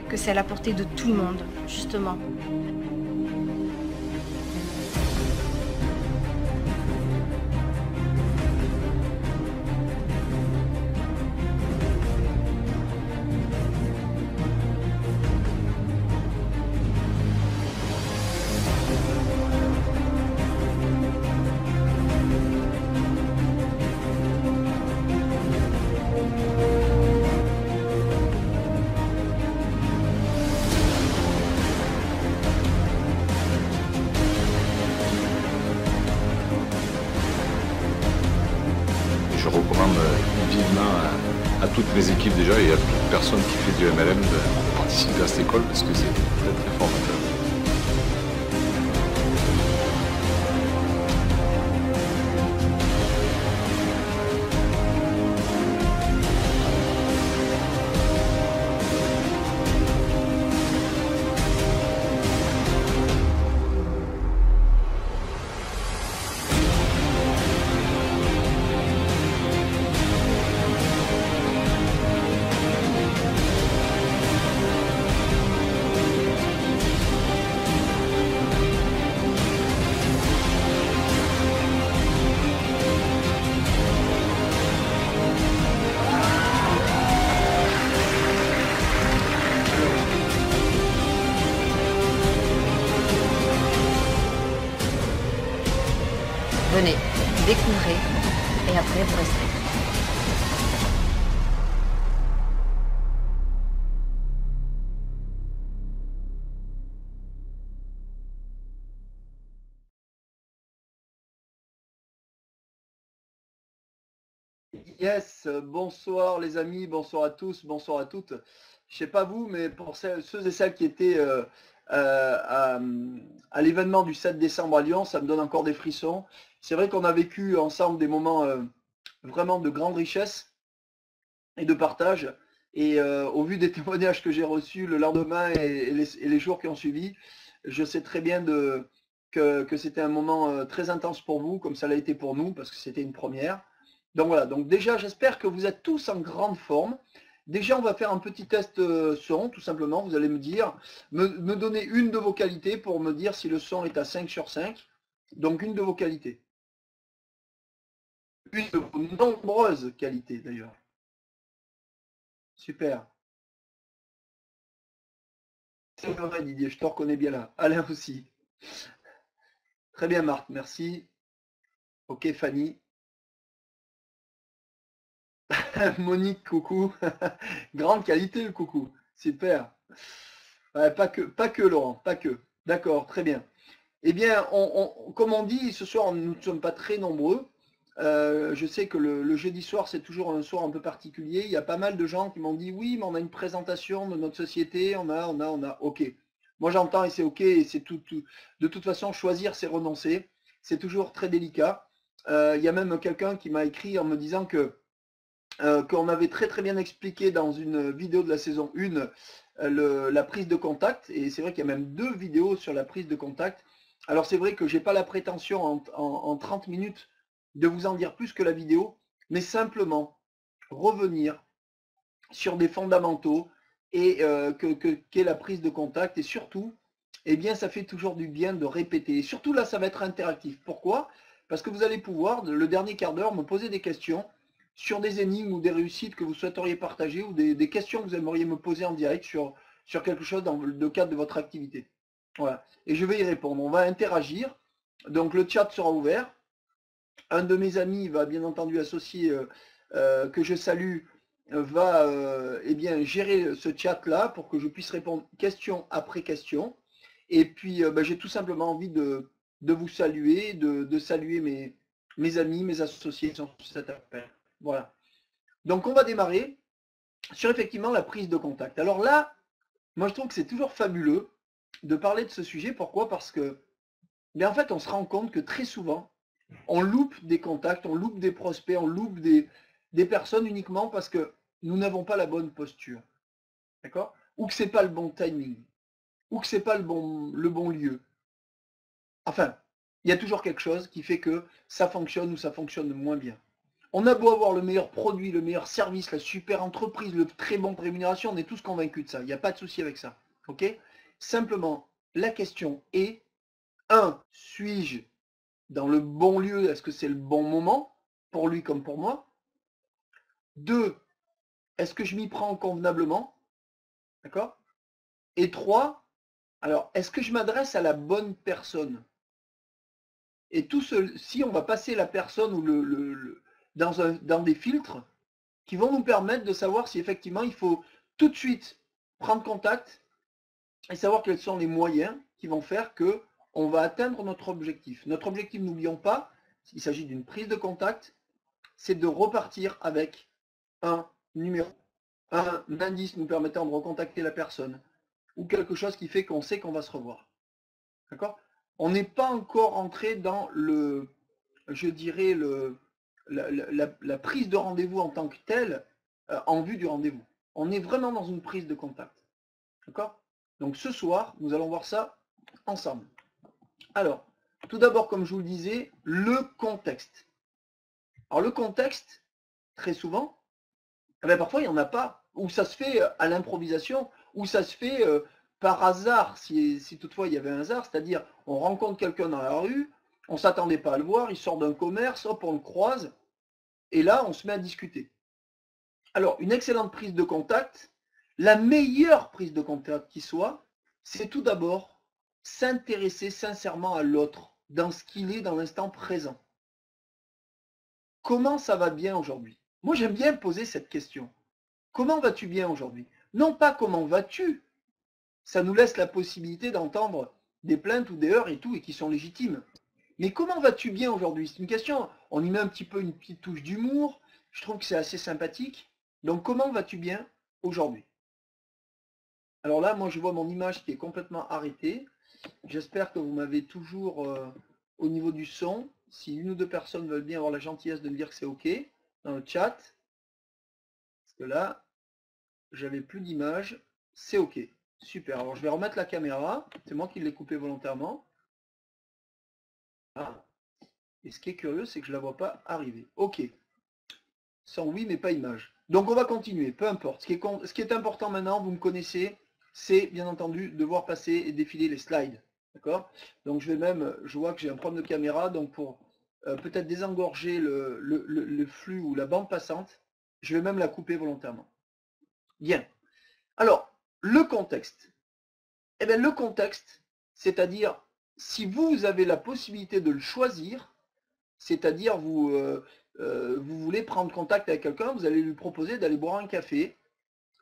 Que c'est à la portée de tout le monde, justement. Je recommande vivement à toutes mes équipes déjà et à toute personne qui fait du MLM de participer à cette école parce que c'est très très formateur. Venez, découvrez, et après vous resterez. Yes, bonsoir les amis, bonsoir à tous, bonsoir à toutes. Je sais pas vous, mais pour ceux et celles qui étaient à l'événement du 7 décembre à Lyon, ça me donne encore des frissons. C'est vrai qu'on a vécu ensemble des moments vraiment de grande richesse et de partage. Et au vu des témoignages que j'ai reçus le lendemain et les jours qui ont suivi, je sais très bien que c'était un moment très intense pour vous, comme ça l'a été pour nous, parce que c'était une première. Donc voilà, donc déjà j'espère que vous êtes tous en grande forme. Déjà on va faire un petit test son, tout simplement. Vous allez me dire, me donner une de vos qualités pour me dire si le son est à 5 sur 5. Donc une de vos qualités. Une de vos nombreuses qualités d'ailleurs. Super. C'est vrai Didier, je te reconnais bien là. Alain aussi. Très bien Marc, merci. Ok Fanny. Monique, coucou. Grande qualité le coucou. Super. Ouais, pas que Laurent, pas que. D'accord, très bien. Eh bien, comme on dit, ce soir, nous ne sommes pas très nombreux. Je sais que le jeudi soir, c'est toujours un soir un peu particulier. Il y a pas mal de gens qui m'ont dit, oui, mais on a une présentation de notre société, on a. Ok. Moi, j'entends et c'est ok. Et c'est tout. De toute façon, choisir, c'est renoncer. C'est toujours très délicat. Il y a même quelqu'un qui m'a écrit en me disant qu'on avait très très bien expliqué dans une vidéo de la saison 1 la prise de contact. Et c'est vrai qu'il y a même 2 vidéos sur la prise de contact. Alors c'est vrai que j'ai pas la prétention en 30 minutes de vous en dire plus que la vidéo, mais simplement revenir sur des fondamentaux et qu'est la prise de contact. Et surtout, eh bien, ça fait toujours du bien de répéter. Et surtout là, ça va être interactif. Pourquoi? Parce que vous allez pouvoir, le dernier quart d'heure, me poser des questions sur des énigmes ou des réussites que vous souhaiteriez partager ou des questions que vous aimeriez me poser en direct sur quelque chose dans le cadre de votre activité. Voilà. Et je vais y répondre. On va interagir. Donc le chat sera ouvert. Un de mes amis va bien entendu associer, que je salue, va eh bien, gérer ce chat-là pour que je puisse répondre question après question. Et puis j'ai tout simplement envie de vous saluer, de saluer mes amis, mes associés sur cet appel. Voilà. Donc on va démarrer sur effectivement la prise de contact. Alors là, moi je trouve que c'est toujours fabuleux de parler de ce sujet. Pourquoi? Parce que, en fait, on se rend compte que très souvent, on loupe des contacts, on loupe des prospects, on loupe des personnes uniquement parce que nous n'avons pas la bonne posture. D'accord? Ou que ce n'est pas le bon timing. Ou que ce n'est pas le bon lieu. Enfin, Il y a toujours quelque chose qui fait que ça fonctionne ou ça fonctionne moins bien. On a beau avoir le meilleur produit, le meilleur service, la super entreprise, le très bon rémunération, on est tous convaincus de ça. Il n'y a pas de souci avec ça. Ok? Simplement, la question est, 1, suis-je dans le bon lieu? Est-ce que c'est le bon moment pour lui comme pour moi? 2, est-ce que je m'y prends convenablement? D'accord? Et 3, alors, est-ce que je m'adresse à la bonne personne? Et tout si on va passer la personne ou dans des filtres qui vont nous permettre de savoir si effectivement il faut tout de suite prendre contact et savoir quels sont les moyens qui vont faire que on va atteindre notre objectif. Notre objectif, n'oublions pas, il s'agit d'une prise de contact, c'est de repartir avec un numéro, un indice nous permettant de recontacter la personne, ou quelque chose qui fait qu'on sait qu'on va se revoir. D'accord? On n'est pas encore entré dans le, je dirais, la prise de rendez-vous en tant que telle, en vue du rendez-vous. On est vraiment dans une prise de contact. D'accord? Donc ce soir, nous allons voir ça ensemble. Alors, tout d'abord, comme je vous le disais, le contexte. Alors le contexte, très souvent, parfois il n'y en a pas, ou ça se fait à l'improvisation, ou ça se fait par hasard, si toutefois il y avait un hasard, c'est-à-dire on rencontre quelqu'un dans la rue, on ne s'attendait pas à le voir, il sort d'un commerce, hop, on le croise, et là on se met à discuter. Alors, une excellente prise de contact, la meilleure prise de contact qui soit, c'est tout d'abord s'intéresser sincèrement à l'autre, dans ce qu'il est dans l'instant présent. Comment ça va bien aujourd'hui? Moi, j'aime bien poser cette question. Comment vas-tu bien aujourd'hui? Non pas comment vas-tu, ça nous laisse la possibilité d'entendre des plaintes ou des heurts et tout, et qui sont légitimes. Mais comment vas-tu bien aujourd'hui? C'est une question, on y met un petit peu une petite touche d'humour, je trouve que c'est assez sympathique. Donc comment vas-tu bien aujourd'hui? Alors là, moi je vois mon image qui est complètement arrêtée. J'espère que vous m'avez toujours au niveau du son. Si une ou deux personnes veulent bien avoir la gentillesse de me dire que c'est OK dans le chat. Parce que là, j'avais plus d'image. C'est OK. Super. Alors je vais remettre la caméra. C'est moi qui l'ai coupé volontairement. Ah. Et ce qui est curieux, c'est que je ne la vois pas arriver. OK. Sans oui, mais pas image. Donc on va continuer, peu importe. Ce qui est important maintenant, vous me connaissez, c'est bien entendu de voir passer et défiler les slides. D'accord? Donc je vois que j'ai un problème de caméra, donc pour peut-être désengorger le flux ou la bande passante, je vais même la couper volontairement. Bien. Alors, le contexte. Eh bien, le contexte, c'est-à-dire, si vous avez la possibilité de le choisir, c'est-à-dire vous voulez prendre contact avec quelqu'un, vous allez lui proposer d'aller boire un café,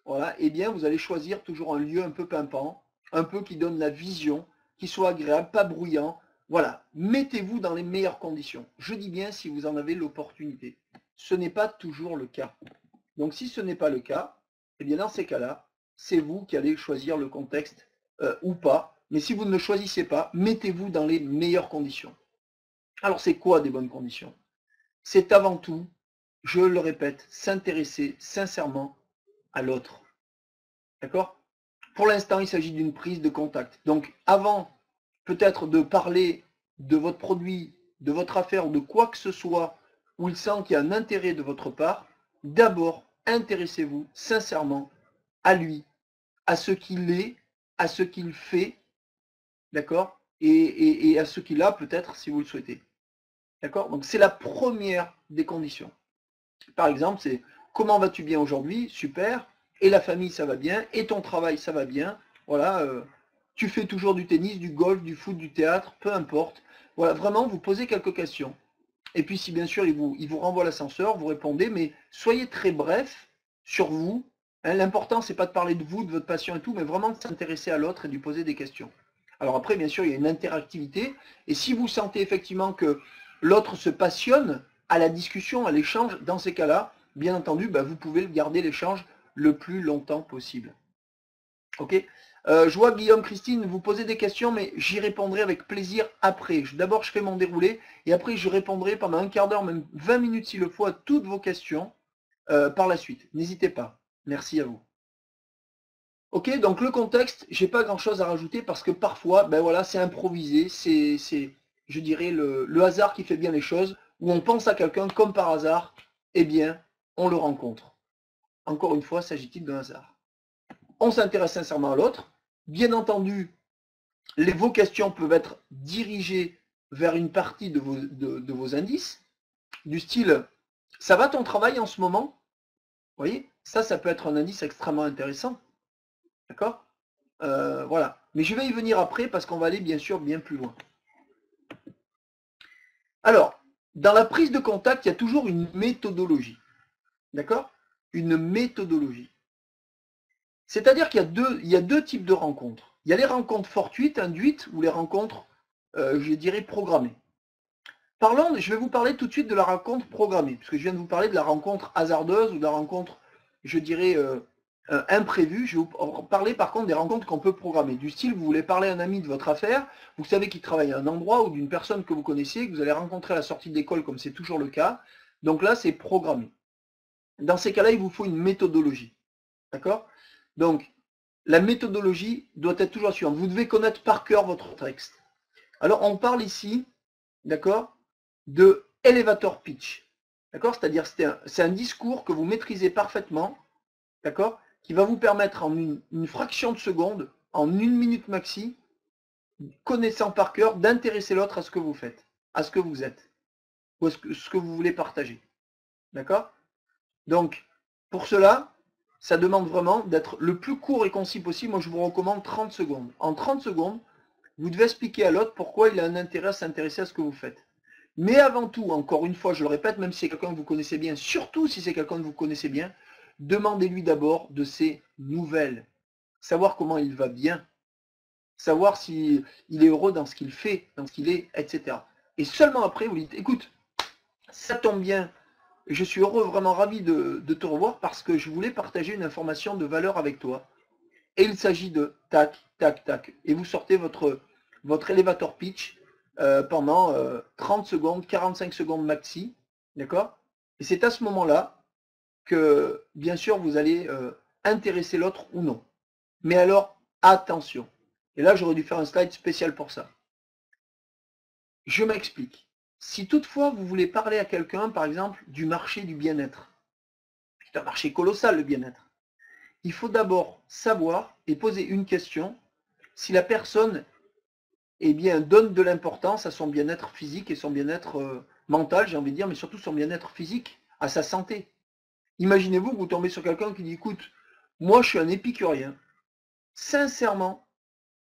voilà, et bien vous allez choisir toujours un lieu un peu pimpant, un peu qui donne la vision, qui soit agréable, pas bruyant, voilà, mettez-vous dans les meilleures conditions. Je dis bien si vous en avez l'opportunité. Ce n'est pas toujours le cas. Donc si ce n'est pas le cas, eh bien dans ces cas-là, c'est vous qui allez choisir le contexte ou pas, mais si vous ne le choisissez pas, mettez-vous dans les meilleures conditions. Alors c'est quoi des bonnes conditions? C'est avant tout, je le répète, s'intéresser sincèrement à l'autre. D'accord? Pour l'instant, il s'agit d'une prise de contact. Donc avant peut-être de parler de votre produit, de votre affaire ou de quoi que ce soit où il sent qu'il y a un intérêt de votre part, d'abord intéressez-vous sincèrement à lui, à ce qu'il est, à ce qu'il fait, d'accord? Et à ce qu'il a peut-être si vous le souhaitez. D'accord? Donc c'est la première des conditions. Par exemple, c'est comment vas-tu bien aujourd'hui? Super. Et la famille, ça va bien. Et ton travail, ça va bien. Voilà. Tu fais toujours du tennis, du golf, du foot, du théâtre, peu importe. Voilà, vraiment, vous posez quelques questions. Et puis si bien sûr il vous renvoie l'ascenseur, vous répondez, mais soyez très bref sur vous. Hein, l'important, c'est pas de parler de vous, de votre passion et tout, mais vraiment de s'intéresser à l'autre et de lui poser des questions. Alors après, bien sûr, il y a une interactivité. Et si vous sentez effectivement que l'autre se passionne à la discussion, à l'échange, dans ces cas-là, bien entendu, vous pouvez garder l'échange le plus longtemps possible. Ok? Je vois Guillaume, Christine, vous posez des questions, mais j'y répondrai avec plaisir après. D'abord, je fais mon déroulé, et après, je répondrai pendant un quart d'heure, même 20 minutes s'il le faut, à toutes vos questions par la suite. N'hésitez pas. Merci à vous. Ok, donc le contexte, j'ai pas grand-chose à rajouter parce que parfois, voilà, c'est improvisé, je dirais, le hasard qui fait bien les choses, où on pense à quelqu'un comme par hasard, eh bien, on le rencontre. Encore une fois, s'agit-il d'un hasard. On s'intéresse sincèrement à l'autre. Bien entendu, vos questions peuvent être dirigées vers une partie de vos indices, du style « ça va ton travail en ce moment ?» Vous voyez, ça peut être un indice extrêmement intéressant. D'accord? Voilà. Mais je vais y venir après parce qu'on va aller bien sûr bien plus loin. Alors, dans la prise de contact, il y a toujours une méthodologie. D'accord? Une méthodologie. C'est-à-dire qu'il y a deux types de rencontres. Il y a les rencontres fortuites, induites, ou les rencontres, je dirais, programmées. Je vais vous parler tout de suite de la rencontre programmée, puisque je viens de vous parler de la rencontre hasardeuse ou de la rencontre, je dirais, imprévue. Je vais vous parler par contre des rencontres qu'on peut programmer. Du style, vous voulez parler à un ami de votre affaire, vous savez qu'il travaille à un endroit ou d'une personne que vous connaissez, que vous allez rencontrer à la sortie d'école comme c'est toujours le cas. Donc là, c'est programmé. Dans ces cas-là, il vous faut une méthodologie. D'accord? Donc, la méthodologie doit être toujours la suivante. Vous devez connaître par cœur votre texte. Alors, on parle ici, d'accord, de elevator pitch. D'accord? C'est-à-dire, c'est un discours que vous maîtrisez parfaitement, d'accord, qui va vous permettre en une fraction de seconde, en 1 minute maxi, connaissant par cœur, d'intéresser l'autre à ce que vous faites, à ce que vous êtes, ou à ce que vous voulez partager. D'accord? Donc, pour cela, ça demande vraiment d'être le plus court et concis possible. Moi, je vous recommande 30 secondes. En 30 secondes, vous devez expliquer à l'autre pourquoi il a un intérêt à s'intéresser à ce que vous faites. Mais avant tout, encore une fois, je le répète, même si c'est quelqu'un que vous connaissez bien, surtout si c'est quelqu'un que vous connaissez bien, demandez-lui d'abord de ses nouvelles. Savoir comment il va bien. Savoir s'il est heureux dans ce qu'il fait, dans ce qu'il est, etc. Et seulement après, vous dites, écoute, ça tombe bien, je suis heureux, vraiment ravi de te revoir parce que je voulais partager une information de valeur avec toi. Et il s'agit de tac, tac, tac. Et vous sortez votre elevator pitch pendant 30 secondes, 45 secondes maxi. D'accord? Et c'est à ce moment-là que, bien sûr, vous allez intéresser l'autre ou non. Mais alors, attention. Et là, j'aurais dû faire un slide spécial pour ça. Je m'explique. Si toutefois vous voulez parler à quelqu'un, par exemple, du marché du bien-être, c'est un marché colossal le bien-être, il faut d'abord savoir et poser une question si la personne donne de l'importance à son bien-être physique et son bien-être mental, j'ai envie de dire, mais surtout son bien-être physique, à sa santé. Imaginez-vous que vous tombez sur quelqu'un qui dit, écoute, moi je suis un épicurien, sincèrement,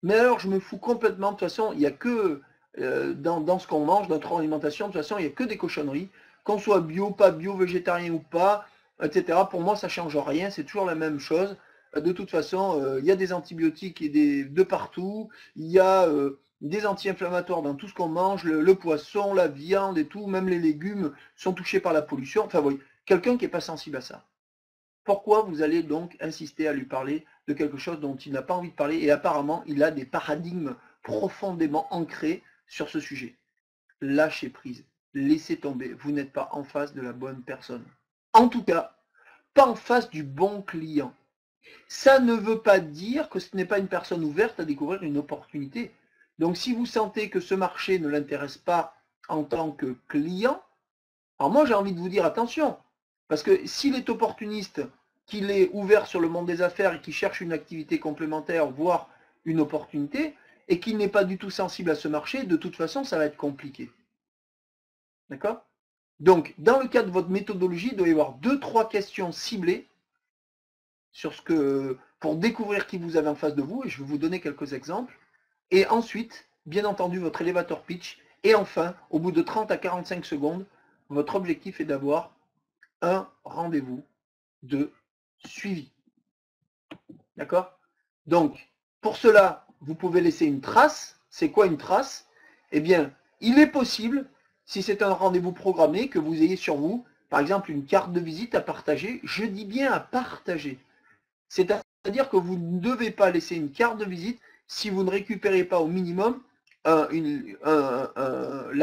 mais alors je me fous complètement, de toute façon, il n'y a que... dans ce qu'on mange, dans notre alimentation, de toute façon, il n'y a que des cochonneries, qu'on soit bio, pas bio, végétarien ou pas, etc. Pour moi, ça ne change rien, c'est toujours la même chose. De toute façon, il y a des antibiotiques de partout, il y a des anti-inflammatoires dans tout ce qu'on mange, le poisson, la viande et tout, même les légumes sont touchés par la pollution. Enfin, oui, quelqu'un qui n'est pas sensible à ça. Pourquoi vous allez donc insister à lui parler de quelque chose dont il n'a pas envie de parler et apparemment, il a des paradigmes profondément ancrés sur ce sujet? Lâchez prise, laissez tomber, vous n'êtes pas en face de la bonne personne. En tout cas, pas en face du bon client. Ça ne veut pas dire que ce n'est pas une personne ouverte à découvrir une opportunité. Donc si vous sentez que ce marché ne l'intéresse pas en tant que client, alors moi j'ai envie de vous dire attention, parce que s'il est opportuniste, qu'il est ouvert sur le monde des affaires et qu'il cherche une activité complémentaire, voire une opportunité, et qu'il n'est pas du tout sensible à ce marché, de toute façon, ça va être compliqué. D'accord? Donc, dans le cas de votre méthodologie, il doit y avoir 2-3 questions ciblées pour découvrir qui vous avez en face de vous, et je vais vous donner quelques exemples. Et ensuite, bien entendu, votre elevator pitch. Et enfin, au bout de 30 à 45 secondes, votre objectif est d'avoir un rendez-vous de suivi. D'accord? Donc, pour cela, vous pouvez laisser une trace. C'est quoi une trace? Eh bien, il est possible, si c'est un rendez-vous programmé, que vous ayez sur vous, par exemple, une carte de visite à partager. Je dis bien à partager. C'est-à-dire que vous ne devez pas laisser une carte de visite si vous ne récupérez pas au minimum la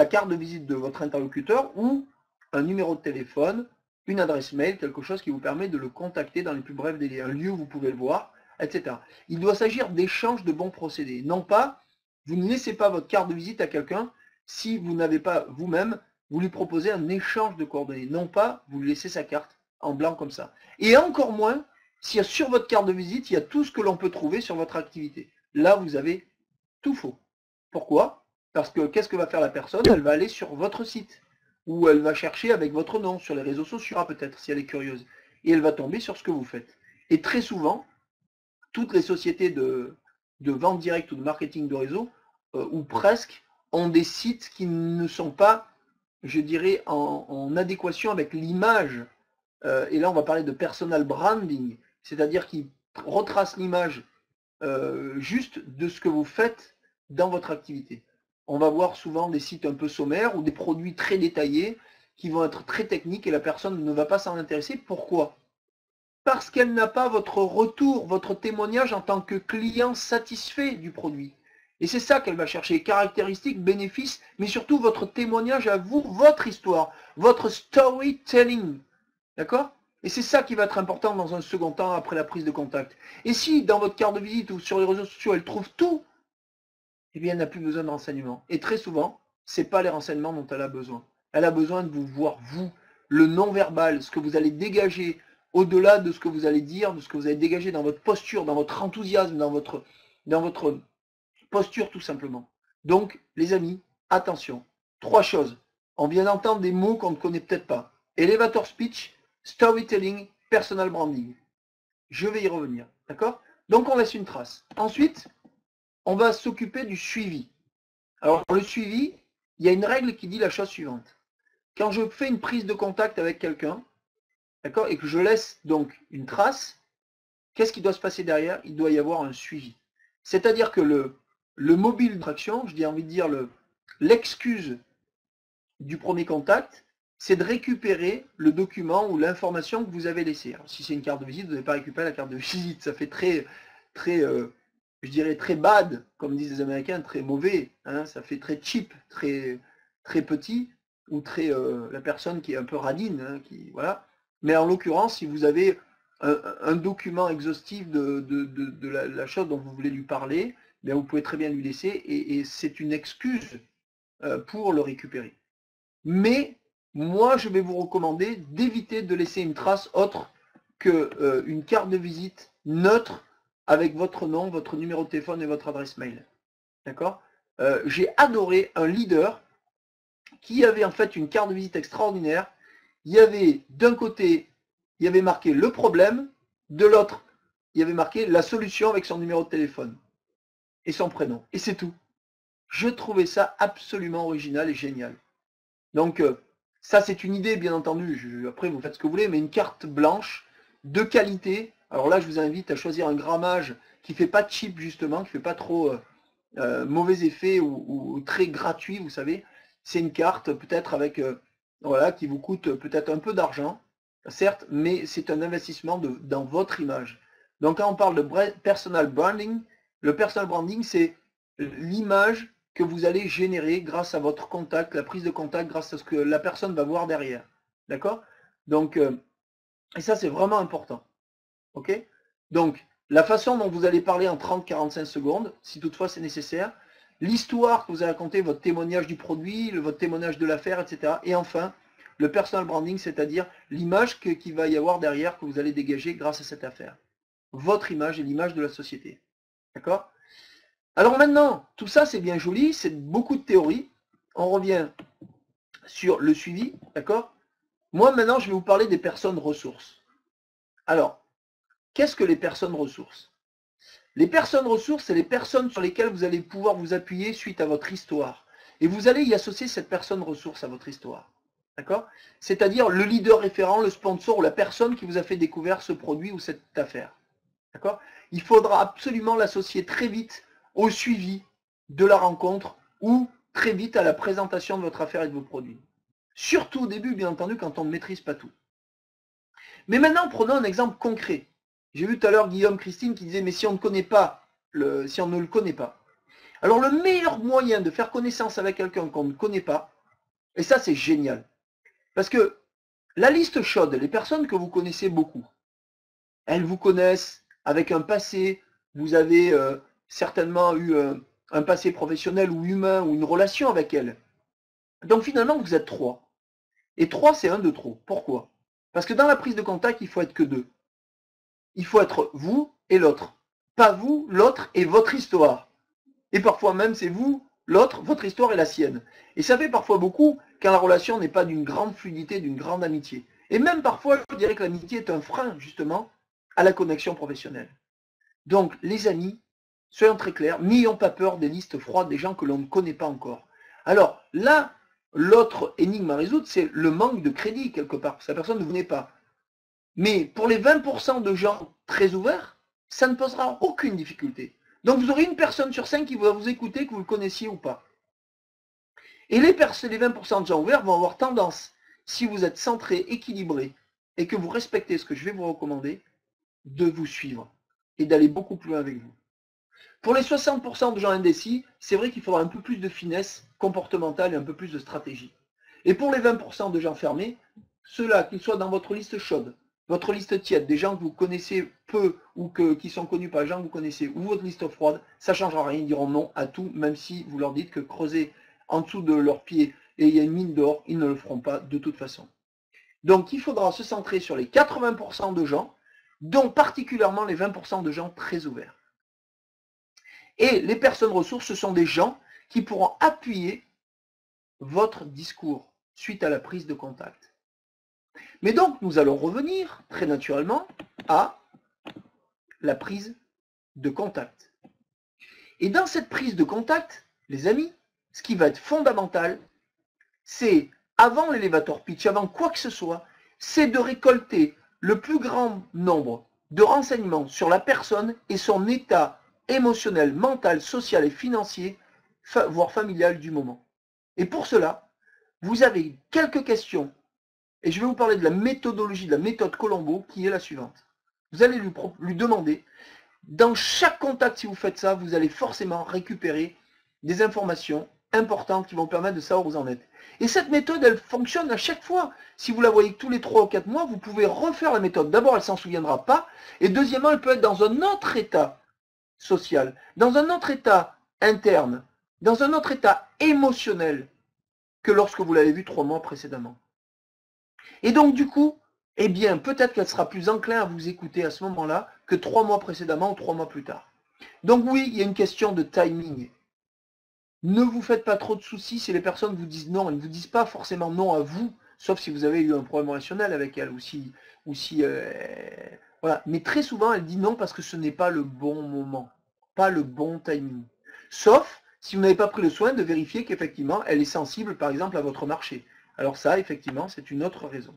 carte de visite de votre interlocuteur ou un numéro de téléphone, une adresse mail, quelque chose qui vous permet de le contacter dans les plus brefs délais, un lieu où vous pouvez le voir, etc. Il doit s'agir d'échanges de bons procédés. Non pas, vous ne laissez pas votre carte de visite à quelqu'un si vous n'avez pas vous-même, vous lui proposez un échange de coordonnées. Non pas vous lui laissez sa carte en blanc comme ça. Et encore moins, s'il y a sur votre carte de visite, il y a tout ce que l'on peut trouver sur votre activité. Là, vous avez tout faux. Pourquoi? Parce que qu'est-ce que va faire la personne? Elle va aller sur votre site, ou elle va chercher avec votre nom, sur les réseaux sociaux peut-être, si elle est curieuse. Et elle va tomber sur ce que vous faites. Et très souvent, toutes les sociétés de vente directe ou de marketing de réseau, ou presque, ont des sites qui ne sont pas, je dirais, en adéquation avec l'image. Et là, on va parler de personal branding, c'est-à-dire qui retrace l'image juste de ce que vous faites dans votre activité. On va voir souvent des sites un peu sommaires ou des produits très détaillés qui vont être très techniques et la personne ne va pas s'en intéresser. Pourquoi? Parce qu'elle n'a pas votre retour, votre témoignage en tant que client satisfait du produit. Et c'est ça qu'elle va chercher, caractéristiques, bénéfices, mais surtout votre témoignage à vous, votre histoire, votre storytelling. D'accord? Et c'est ça qui va être important dans un second temps après la prise de contact. Et si dans votre carte de visite ou sur les réseaux sociaux, elle trouve tout, eh bien elle n'a plus besoin de renseignements. Et très souvent, ce n'est pas les renseignements dont elle a besoin. Elle a besoin de vous voir, vous, le non-verbal, ce que vous allez dégager au-delà de ce que vous allez dire, de ce que vous allez dégager dans votre posture, dans votre enthousiasme, dans votre posture tout simplement. Donc, les amis, attention. 3 choses. On vient d'entendre des mots qu'on ne connaît peut-être pas. Elevator speech, storytelling, personal branding. Je vais y revenir. D'accord? Donc, on laisse une trace. Ensuite, on va s'occuper du suivi. Alors, le suivi, il y a une règle qui dit la chose suivante. Quand je fais une prise de contact avec quelqu'un, d'accord, et que je laisse donc une trace, qu'est-ce qui doit se passer derrière? Il doit y avoir un suivi. C'est-à-dire que le mobile d'attraction, j'ai envie de dire l'excuse du premier contact, c'est de récupérer le document ou l'information que vous avez laissée. Alors, si c'est une carte de visite, vous n'avez pas récupéré la carte de visite. Ça fait très je dirais très bad, comme disent les Américains, très mauvais. Hein, ça fait très cheap, très petit, ou très la personne qui est un peu radine. Hein, voilà. Mais en l'occurrence, si vous avez un document exhaustif de la chose dont vous voulez lui parler, bien vous pouvez très bien lui laisser, et c'est une excuse pour le récupérer. Mais moi, je vais vous recommander d'éviter de laisser une trace autre qu'une carte de visite neutre avec votre nom, votre numéro de téléphone et votre adresse mail. D'accord? J'ai adoré un leader qui avait en fait une carte de visite extraordinaire. Il y avait d'un côté, il y avait marqué le problème, de l'autre, il y avait marqué la solution avec son numéro de téléphone et son prénom. Et c'est tout. Je trouvais ça absolument original et génial. Donc, ça c'est une idée, bien entendu. Après, vous faites ce que vous voulez, mais une carte blanche de qualité. Alors là, je vous invite à choisir un grammage qui ne fait pas cheap, justement, qui ne fait pas trop mauvais effet ou très gratuit, vous savez. C'est une carte peut-être avec, voilà, qui vous coûte peut-être un peu d'argent, certes, mais c'est un investissement dans votre image. Donc, quand on parle de personal branding, le personal branding, c'est l'image que vous allez générer grâce à votre contact, la prise de contact, grâce à ce que la personne va voir derrière. D'accord? Donc, et ça, c'est vraiment important. Ok? Donc, la façon dont vous allez parler en 30-45 secondes, si toutefois c'est nécessaire, l'histoire que vous allez raconter, votre témoignage du produit, votre témoignage de l'affaire, etc. Et enfin, le personal branding, c'est-à-dire l'image qu'il va y avoir derrière que vous allez dégager grâce à cette affaire. Votre image et l'image de la société. D'accord? Alors maintenant, tout ça c'est bien joli, c'est beaucoup de théorie. On revient sur le suivi, d'accord? Moi maintenant, je vais vous parler des personnes ressources. Alors, qu'est-ce que les personnes ressources? Les personnes ressources, c'est les personnes sur lesquelles vous allez pouvoir vous appuyer suite à votre histoire. Et vous allez y associer cette personne ressource à votre histoire. D'accord? C'est-à-dire le leader référent, le sponsor ou la personne qui vous a fait découvrir ce produit ou cette affaire. D'accord? Il faudra absolument l'associer très vite au suivi de la rencontre ou très vite à la présentation de votre affaire et de vos produits. Surtout au début, bien entendu, quand on ne maîtrise pas tout. Mais maintenant, prenons un exemple concret. J'ai vu tout à l'heure Guillaume Christine qui disait, mais si on ne connaît pas, si on ne le connaît pas. Alors le meilleur moyen de faire connaissance avec quelqu'un qu'on ne connaît pas, et ça c'est génial, parce que la liste chaude, les personnes que vous connaissez beaucoup, elles vous connaissent avec un passé, vous avez certainement eu un passé professionnel ou humain ou une relation avec elles. Donc finalement, vous êtes 3. Et 3, c'est un de trop. Pourquoi? Parce que dans la prise de contact, il faut être que 2. Il faut être vous et l'autre. Pas vous, l'autre et votre histoire. Et parfois même, c'est vous, l'autre, votre histoire et la sienne. Et ça fait parfois beaucoup quand la relation n'est pas d'une grande fluidité, d'une grande amitié. Et même parfois, je dirais que l'amitié est un frein, justement, à la connexion professionnelle. Donc, les amis, soyons très clairs, n'ayons pas peur des listes froides des gens que l'on ne connaît pas encore. Alors, là, l'autre énigme à résoudre, c'est le manque de crédit, quelque part, parce que la personne ne vous connaît pas. Mais pour les 20% de gens très ouverts, ça ne posera aucune difficulté. Donc vous aurez une personne sur 5 qui va vous écouter, que vous le connaissiez ou pas. Et les 20% de gens ouverts vont avoir tendance, si vous êtes centré, équilibré, et que vous respectez ce que je vais vous recommander, de vous suivre et d'aller beaucoup plus loin avec vous. Pour les 60% de gens indécis, c'est vrai qu'il faudra un peu plus de finesse comportementale et un peu plus de stratégie. Et pour les 20% de gens fermés, ceux-là, qu'ils soient dans votre liste chaude, votre liste tiède, des gens que vous connaissez peu ou qui sont connus par les gens que vous connaissez, ou votre liste froide, ça ne changera rien, ils diront non à tout, même si vous leur dites que creuser en dessous de leurs pieds et il y a une mine d'or, ils ne le feront pas de toute façon. Donc il faudra se centrer sur les 80% de gens, dont particulièrement les 20% de gens très ouverts. Et les personnes ressources, ce sont des gens qui pourront appuyer votre discours suite à la prise de contact. Mais donc, nous allons revenir très naturellement à la prise de contact. Et dans cette prise de contact, les amis, ce qui va être fondamental, c'est, avant l'élévateur pitch, avant quoi que ce soit, c'est de récolter le plus grand nombre de renseignements sur la personne et son état émotionnel, mental, social et financier, voire familial du moment. Et pour cela, vous avez quelques questions. Et je vais vous parler de la méthodologie, de la méthode Colombo, qui est la suivante. Vous allez lui demander, dans chaque contact, si vous faites ça, vous allez forcément récupérer des informations importantes qui vont permettre de savoir où vous en êtes. Et cette méthode, elle fonctionne à chaque fois. Si vous la voyez tous les 3 ou 4 mois, vous pouvez refaire la méthode. D'abord, elle ne s'en souviendra pas. Et deuxièmement, elle peut être dans un autre état social, dans un autre état interne, dans un autre état émotionnel que lorsque vous l'avez vu 3 mois précédemment. Et donc du coup, eh bien, peut-être qu'elle sera plus enclin à vous écouter à ce moment-là que 3 mois précédemment ou 3 mois plus tard. Donc oui, il y a une question de timing. Ne vous faites pas trop de soucis si les personnes vous disent non. Elles ne vous disent pas forcément non à vous, sauf si vous avez eu un problème relationnel avec elles, voilà. Mais très souvent, elle dit non parce que ce n'est pas le bon moment, pas le bon timing. Sauf si vous n'avez pas pris le soin de vérifier qu'effectivement, elle est sensible, par exemple, à votre marché. Alors ça, effectivement, c'est une autre raison.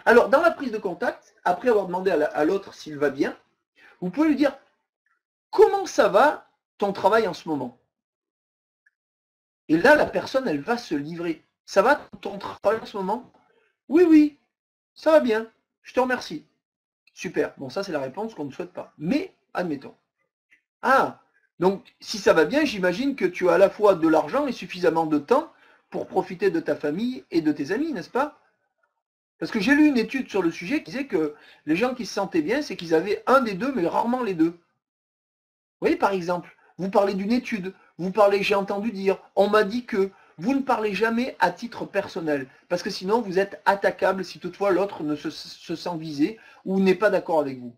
Alors, dans la prise de contact, après avoir demandé à l'autre s'il va bien, vous pouvez lui dire « Comment ça va ton travail en ce moment ?» Et là, la personne, elle va se livrer. « Ça va ton travail en ce moment ?»« Oui, oui, ça va bien, je te remercie. » Super. Bon, ça, c'est la réponse qu'on ne souhaite pas. Mais, admettons. Ah, donc, si ça va bien, j'imagine que tu as à la fois de l'argent et suffisamment de temps pour profiter de ta famille et de tes amis, n'est-ce pas? Parce que j'ai lu une étude sur le sujet qui disait que les gens qui se sentaient bien, c'est qu'ils avaient un des deux, mais rarement les deux. Vous voyez, par exemple, vous parlez d'une étude, vous parlez, j'ai entendu dire, on m'a dit que, vous ne parlez jamais à titre personnel, parce que sinon vous êtes attaquable si toutefois l'autre ne se sent visé ou n'est pas d'accord avec vous.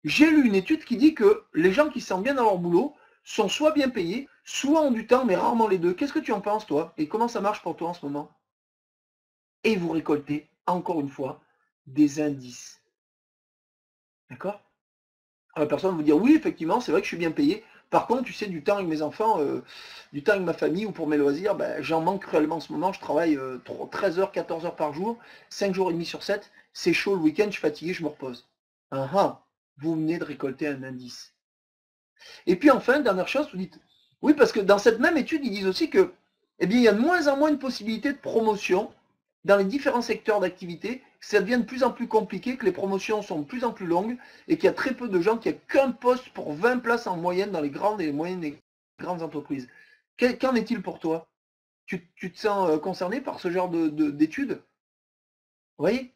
J'ai lu une étude qui dit que les gens qui se sentent bien dans leur boulot sont soit bien payés, soit ont du temps, mais rarement les deux. Qu'est-ce que tu en penses, toi? Et comment ça marche pour toi en ce moment? Et vous récoltez, encore une fois, des indices. D'accord? La personne va vous dire, oui, effectivement, c'est vrai que je suis bien payé. Par contre, tu sais, du temps avec mes enfants, du temps avec ma famille ou pour mes loisirs, ben, j'en manque cruellement en ce moment. Je travaille 13 heures, 14 heures par jour, 5 jours et demi sur 7. C'est chaud le week-end, je suis fatigué, je me repose. Vous venez de récolter un indice. Et puis enfin, dernière chose, vous dites, oui, parce que dans cette même étude, ils disent aussi que, eh bien, il y a de moins en moins de possibilités de promotion dans les différents secteurs d'activité, ça devient de plus en plus compliqué, que les promotions sont de plus en plus longues et qu'il y a très peu de gens, qu'il n'y a qu'un poste pour 20 places en moyenne dans les grandes et moyennes et grandes entreprises. Qu'en est-il pour toi? Tu te sens concerné par ce genre d'études? Vous voyez?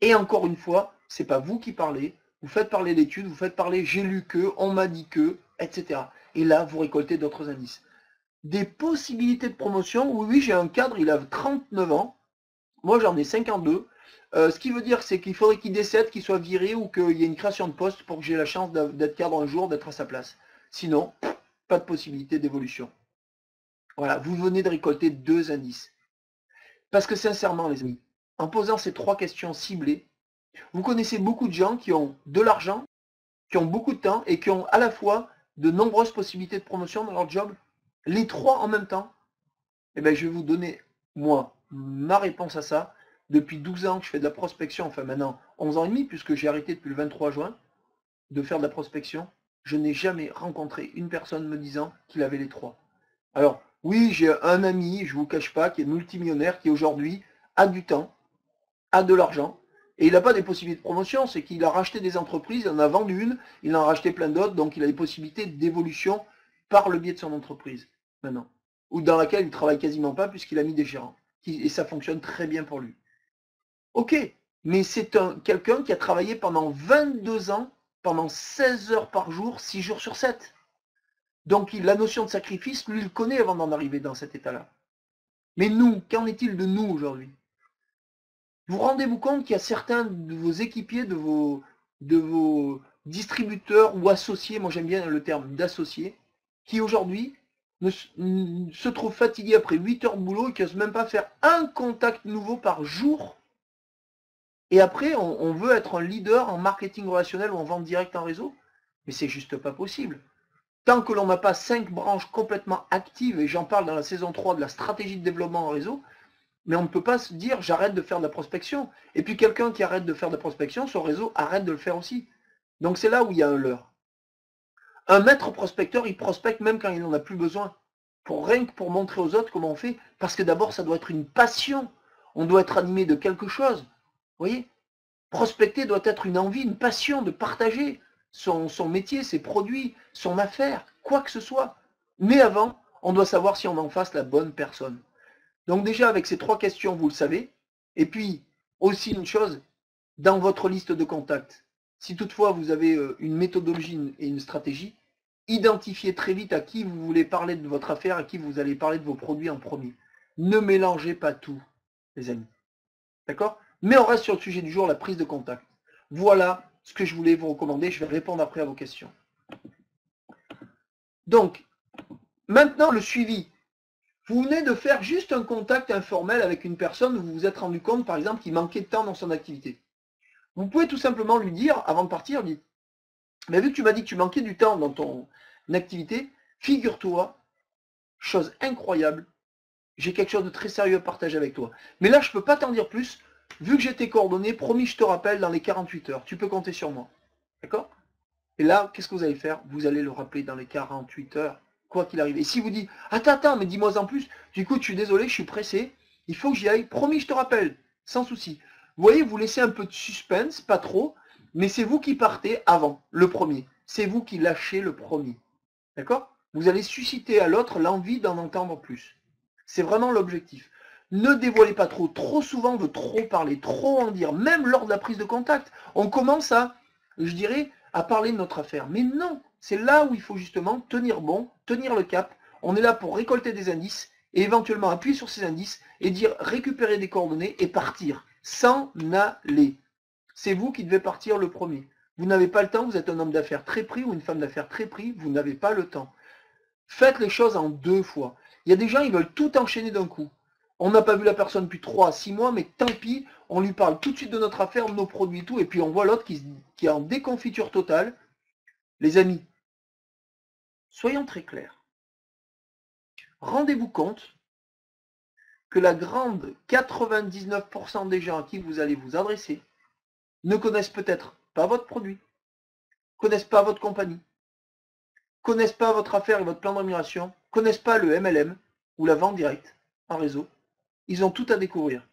Et encore une fois, c'est pas vous qui parlez, vous faites parler l'étude, vous faites parler j'ai lu que, on m'a dit que, etc. Et là, vous récoltez d'autres indices. des possibilités de promotion. Oui, oui, j'ai un cadre, il a 39 ans. Moi, j'en ai 52. Ce qui veut dire, c'est qu'il faudrait qu'il décède, qu'il soit viré ou qu'il y ait une création de poste pour que j'ai la chance d'être cadre un jour, d'être à sa place. Sinon, pas de possibilité d'évolution. Voilà, vous venez de récolter 2 indices. Parce que sincèrement, les amis, en posant ces 3 questions ciblées, vous connaissez beaucoup de gens qui ont de l'argent, qui ont beaucoup de temps et qui ont à la fois de nombreuses possibilités de promotion dans leur job. Les 3 en même temps. Eh bien, je vais vous donner, moi, ma réponse à ça. Depuis 12 ans que je fais de la prospection, enfin maintenant 11 ans et demi, puisque j'ai arrêté depuis le 23 juin de faire de la prospection, je n'ai jamais rencontré une personne me disant qu'il avait les 3. Alors, oui, j'ai un ami, je ne vous cache pas, qui est multimillionnaire, qui aujourd'hui a du temps, a de l'argent, et il n'a pas des possibilités de promotion, c'est qu'il a racheté des entreprises, il en a vendu une, il en a racheté plein d'autres, donc il a des possibilités d'évolution par le biais de son entreprise, maintenant. Ou dans laquelle il ne travaille quasiment pas, puisqu'il a mis des gérants. Et ça fonctionne très bien pour lui. Ok, mais c'est quelqu'un qui a travaillé pendant 22 ans, pendant 16 heures par jour, 6 jours sur 7. Donc la notion de sacrifice, lui, il connaît avant d'en arriver dans cet état-là. Mais nous, qu'en est-il de nous aujourd'hui? Vous rendez-vous compte qu'il y a certains de vos équipiers, de vos distributeurs ou associés, moi j'aime bien le terme d'associés, qui aujourd'hui se trouvent fatigués après 8 heures de boulot et qui n'osent même pas faire un contact nouveau par jour. Et après, on veut être un leader en marketing relationnel ou en vente directe en réseau. Mais c'est juste pas possible. Tant que l'on n'a pas 5 branches complètement actives, et j'en parle dans la saison 3 de la stratégie de développement en réseau, mais on ne peut pas se dire j'arrête de faire de la prospection. Et puis quelqu'un qui arrête de faire de la prospection, son réseau arrête de le faire aussi. Donc c'est là où il y a un leurre. Un maître prospecteur, il prospecte même quand il n'en a plus besoin. Rien que pour montrer aux autres comment on fait. Parce que d'abord, ça doit être une passion. On doit être animé de quelque chose. Vous voyez? Prospecter doit être une envie, une passion de partager son métier, ses produits, son affaire, quoi que ce soit. Mais avant, on doit savoir si on est en face la bonne personne. Donc déjà, avec ces 3 questions, vous le savez. Et puis, aussi une chose, dans votre liste de contacts, si toutefois vous avez une méthodologie et une stratégie, identifiez très vite à qui vous voulez parler de votre affaire, à qui vous allez parler de vos produits en premier. Ne mélangez pas tout, les amis. D'accord? Mais on reste sur le sujet du jour, la prise de contact. Voilà ce que je voulais vous recommander. Je vais répondre après à vos questions. Donc, maintenant le suivi. Vous venez de faire juste un contact informel avec une personne où vous vous êtes rendu compte, par exemple, qu'il manquait de temps dans son activité. Vous pouvez tout simplement lui dire, avant de partir, dites, mais vu que tu m'as dit que tu manquais du temps dans ton activité, figure-toi, chose incroyable, j'ai quelque chose de très sérieux à partager avec toi. Mais là, je ne peux pas t'en dire plus. Vu que j'ai tes coordonnées, promis, je te rappelle dans les 48 heures. Tu peux compter sur moi. D'accord? Et là, qu'est-ce que vous allez faire? Vous allez le rappeler dans les 48 heures, quoi qu'il arrive. Et si vous dites, attends, mais dis-moi en plus, du coup, je suis désolé, je suis pressé, il faut que j'y aille, promis, je te rappelle, sans souci. Vous voyez, vous laissez un peu de suspense, pas trop, mais c'est vous qui partez avant, le premier. C'est vous qui lâchez le premier. D'accord? Vous allez susciter à l'autre l'envie d'en entendre plus. C'est vraiment l'objectif. Ne dévoilez pas trop. Trop souvent, on veut trop parler, trop en dire. Même lors de la prise de contact, on commence à, je dirais, à parler de notre affaire. Mais non, c'est là où il faut justement tenir bon, tenir le cap. On est là pour récolter des indices et éventuellement appuyer sur ces indices et dire récupérer des coordonnées et partir. S'en aller. C'est vous qui devez partir le premier. Vous n'avez pas le temps, vous êtes un homme d'affaires très pris ou une femme d'affaires très pris, vous n'avez pas le temps. Faites les choses en 2 fois. Il y a des gens, ils veulent tout enchaîner d'un coup. On n'a pas vu la personne depuis 3 à 6 mois, mais tant pis, on lui parle tout de suite de notre affaire, de nos produits et tout, et puis on voit l'autre qui est en déconfiture totale. Les amis, soyons très clairs. Rendez-vous compte que la grande 99% des gens à qui vous allez vous adresser ne connaissent peut-être pas votre produit, connaissent pas votre compagnie, connaissent pas votre affaire et votre plan de rémunération, connaissent pas le MLM ou la vente directe en réseau. Ils ont tout à découvrir.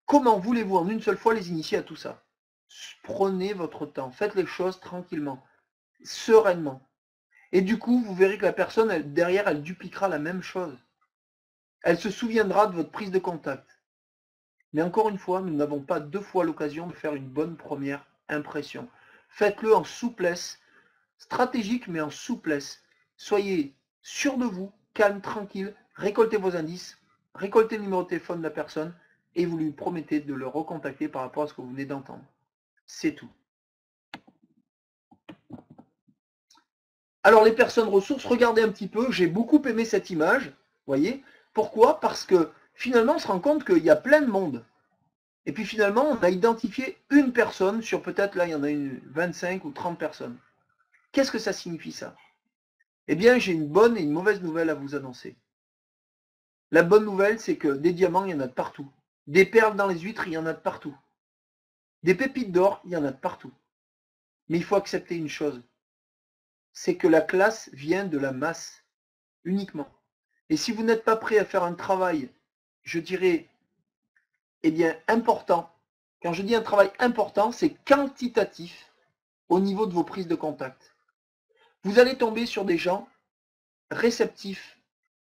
Comment voulez-vous en une seule fois les initier à tout ça? Prenez votre temps, faites les choses tranquillement, sereinement. Et du coup, vous verrez que la personne, derrière, elle dupliquera la même chose. Elle se souviendra de votre prise de contact. Mais encore une fois, nous n'avons pas 2 fois l'occasion de faire une bonne première impression. Faites-le en souplesse, stratégique mais en souplesse. Soyez sûr de vous, calme, tranquille, récoltez vos indices, récoltez le numéro de téléphone de la personne et vous lui promettez de le recontacter par rapport à ce que vous venez d'entendre. C'est tout. Alors les personnes ressources, regardez un petit peu, j'ai beaucoup aimé cette image, voyez. Pourquoi? Parce que finalement on se rend compte qu'il y a plein de monde. Et puis finalement on a identifié une personne sur peut-être, là il y en a une 25 ou 30 personnes. Qu'est-ce que ça signifie ça? Eh bien j'ai une bonne et une mauvaise nouvelle à vous annoncer. La bonne nouvelle c'est que des diamants il y en a de partout. Des perles dans les huîtres il y en a de partout. Des pépites d'or il y en a de partout. Mais il faut accepter une chose. C'est que la classe vient de la masse, uniquement. Et si vous n'êtes pas prêt à faire un travail, je dirais, eh bien, important, quand je dis un travail important, c'est quantitatif au niveau de vos prises de contact. Vous allez tomber sur des gens réceptifs,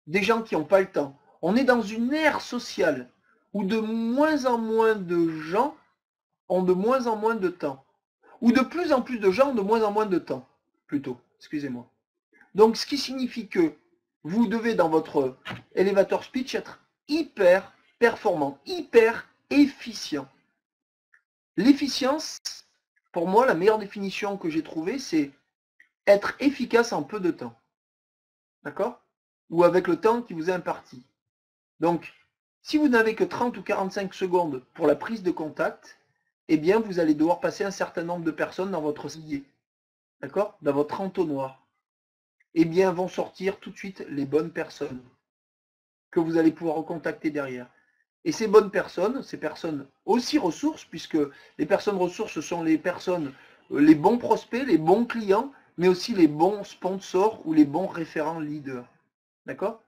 des gens qui n'ont pas le temps. On est dans une ère sociale où de moins en moins de gens ont de moins en moins de temps. Ou de plus en plus de gens ont de moins en moins de temps, plutôt. Excusez-moi. Donc, ce qui signifie que vous devez, dans votre elevator speech, être hyper performant, hyper efficient. L'efficience, pour moi, la meilleure définition que j'ai trouvée, c'est être efficace en peu de temps. D'accord? Ou avec le temps qui vous est imparti. Donc, si vous n'avez que 30 ou 45 secondes pour la prise de contact, eh bien, vous allez devoir passer un certain nombre de personnes dans votre sillé. D'accord? Dans votre entonnoir. Eh bien, vont sortir tout de suite les bonnes personnes que vous allez pouvoir recontacter derrière. Et ces bonnes personnes, ces personnes aussi ressources, puisque les personnes ressources, ce sont les personnes, les bons prospects, les bons clients, mais aussi les bons sponsors ou les bons référents leaders. D'accord?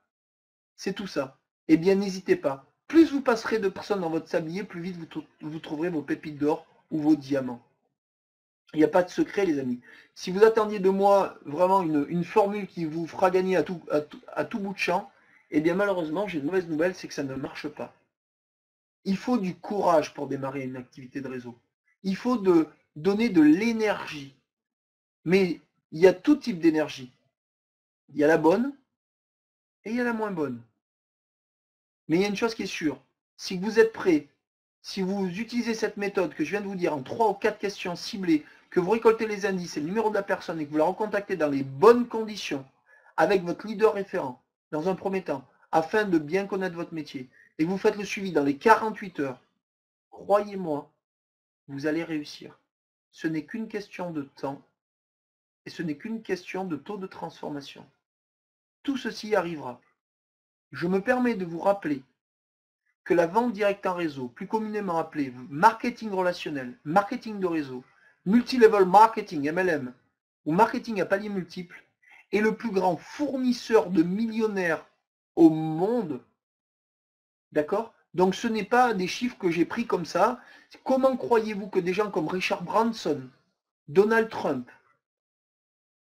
C'est tout ça. Eh bien, n'hésitez pas. Plus vous passerez de personnes dans votre sablier, plus vite vous trouverez vos pépites d'or ou vos diamants. Il n'y a pas de secret, les amis. Si vous attendiez de moi vraiment une formule qui vous fera gagner à tout bout de champ, eh bien malheureusement, j'ai une mauvaise nouvelle, c'est que ça ne marche pas. Il faut du courage pour démarrer une activité de réseau. Il faut donner de l'énergie. Mais il y a tout type d'énergie. Il y a la bonne et il y a la moins bonne. Mais il y a une chose qui est sûre. Si vous êtes prêt, si vous utilisez cette méthode que je viens de vous dire en 3 ou 4 questions ciblées, que vous récoltez les indices et le numéro de la personne et que vous la recontactez dans les bonnes conditions, avec votre leader référent, dans un premier temps, afin de bien connaître votre métier, et vous faites le suivi dans les 48 heures, croyez-moi, vous allez réussir. Ce n'est qu'une question de temps, et ce n'est qu'une question de taux de transformation. Tout ceci arrivera. Je me permets de vous rappeler que la vente directe en réseau, plus communément appelée marketing relationnel, marketing de réseau, multilevel marketing, MLM, ou marketing à paliers multiples, est le plus grand fournisseur de millionnaires au monde. D'accord? Donc ce n'est pas des chiffres que j'ai pris comme ça. Comment croyez-vous que des gens comme Richard Branson, Donald Trump,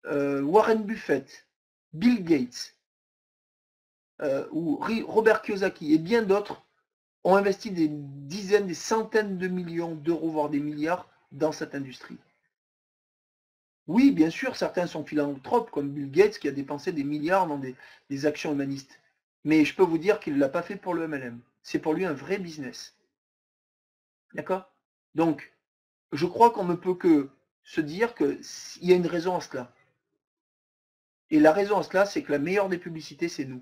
Warren Buffett, Bill Gates, ou Robert Kiyosaki et bien d'autres ont investi des dizaines, des centaines de millions d'euros, voire des milliards, dans cette industrie. Oui, bien sûr, certains sont philanthropes, comme Bill Gates, qui a dépensé des milliards dans des actions humanistes. Mais je peux vous dire qu'il ne l'a pas fait pour le MLM. C'est pour lui un vrai business. D'accord? Donc, je crois qu'on ne peut que se dire qu'il y a une raison à cela. Et la raison à cela, c'est que la meilleure des publicités, c'est nous.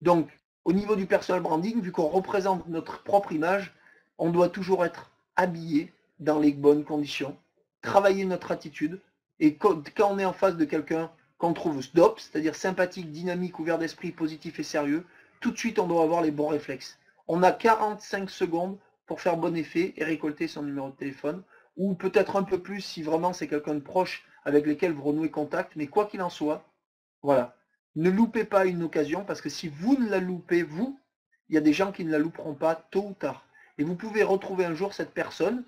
Donc, au niveau du personal branding, vu qu'on représente notre propre image, on doit toujours être habillé dans les bonnes conditions, travailler notre attitude, et quand on est en face de quelqu'un qu'on trouve dope, c'est-à-dire sympathique, dynamique, ouvert d'esprit, positif et sérieux, tout de suite on doit avoir les bons réflexes. On a 45 secondes pour faire bon effet et récolter son numéro de téléphone, ou peut-être un peu plus si vraiment c'est quelqu'un de proche avec lequel vous renouez contact, mais quoi qu'il en soit, voilà. Ne loupez pas une occasion, parce que si vous ne la loupez, vous, il y a des gens qui ne la louperont pas tôt ou tard. Et vous pouvez retrouver un jour cette personne,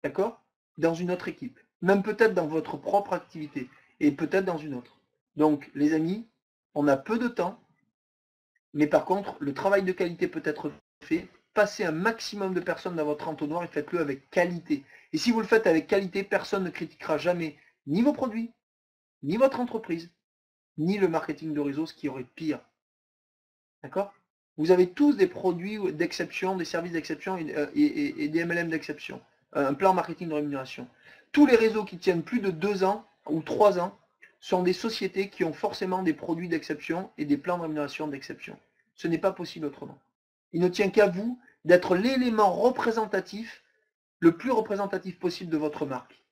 d'accord, dans une autre équipe. Même peut-être dans votre propre activité, et peut-être dans une autre. Donc, les amis, on a peu de temps, mais par contre, le travail de qualité peut être fait. Passez un maximum de personnes dans votre entonnoir et faites-le avec qualité. Et si vous le faites avec qualité, personne ne critiquera jamais ni vos produits, ni votre entreprise. ni le marketing de réseau, ce qui aurait pire. D'accord? Vous avez tous des produits d'exception, des services d'exception et des MLM d'exception. Un plan marketing de rémunération. Tous les réseaux qui tiennent plus de 2 ans ou 3 ans sont des sociétés qui ont forcément des produits d'exception et des plans de rémunération d'exception. Ce n'est pas possible autrement. Il ne tient qu'à vous d'être l'élément représentatif, le plus représentatif possible de votre marque.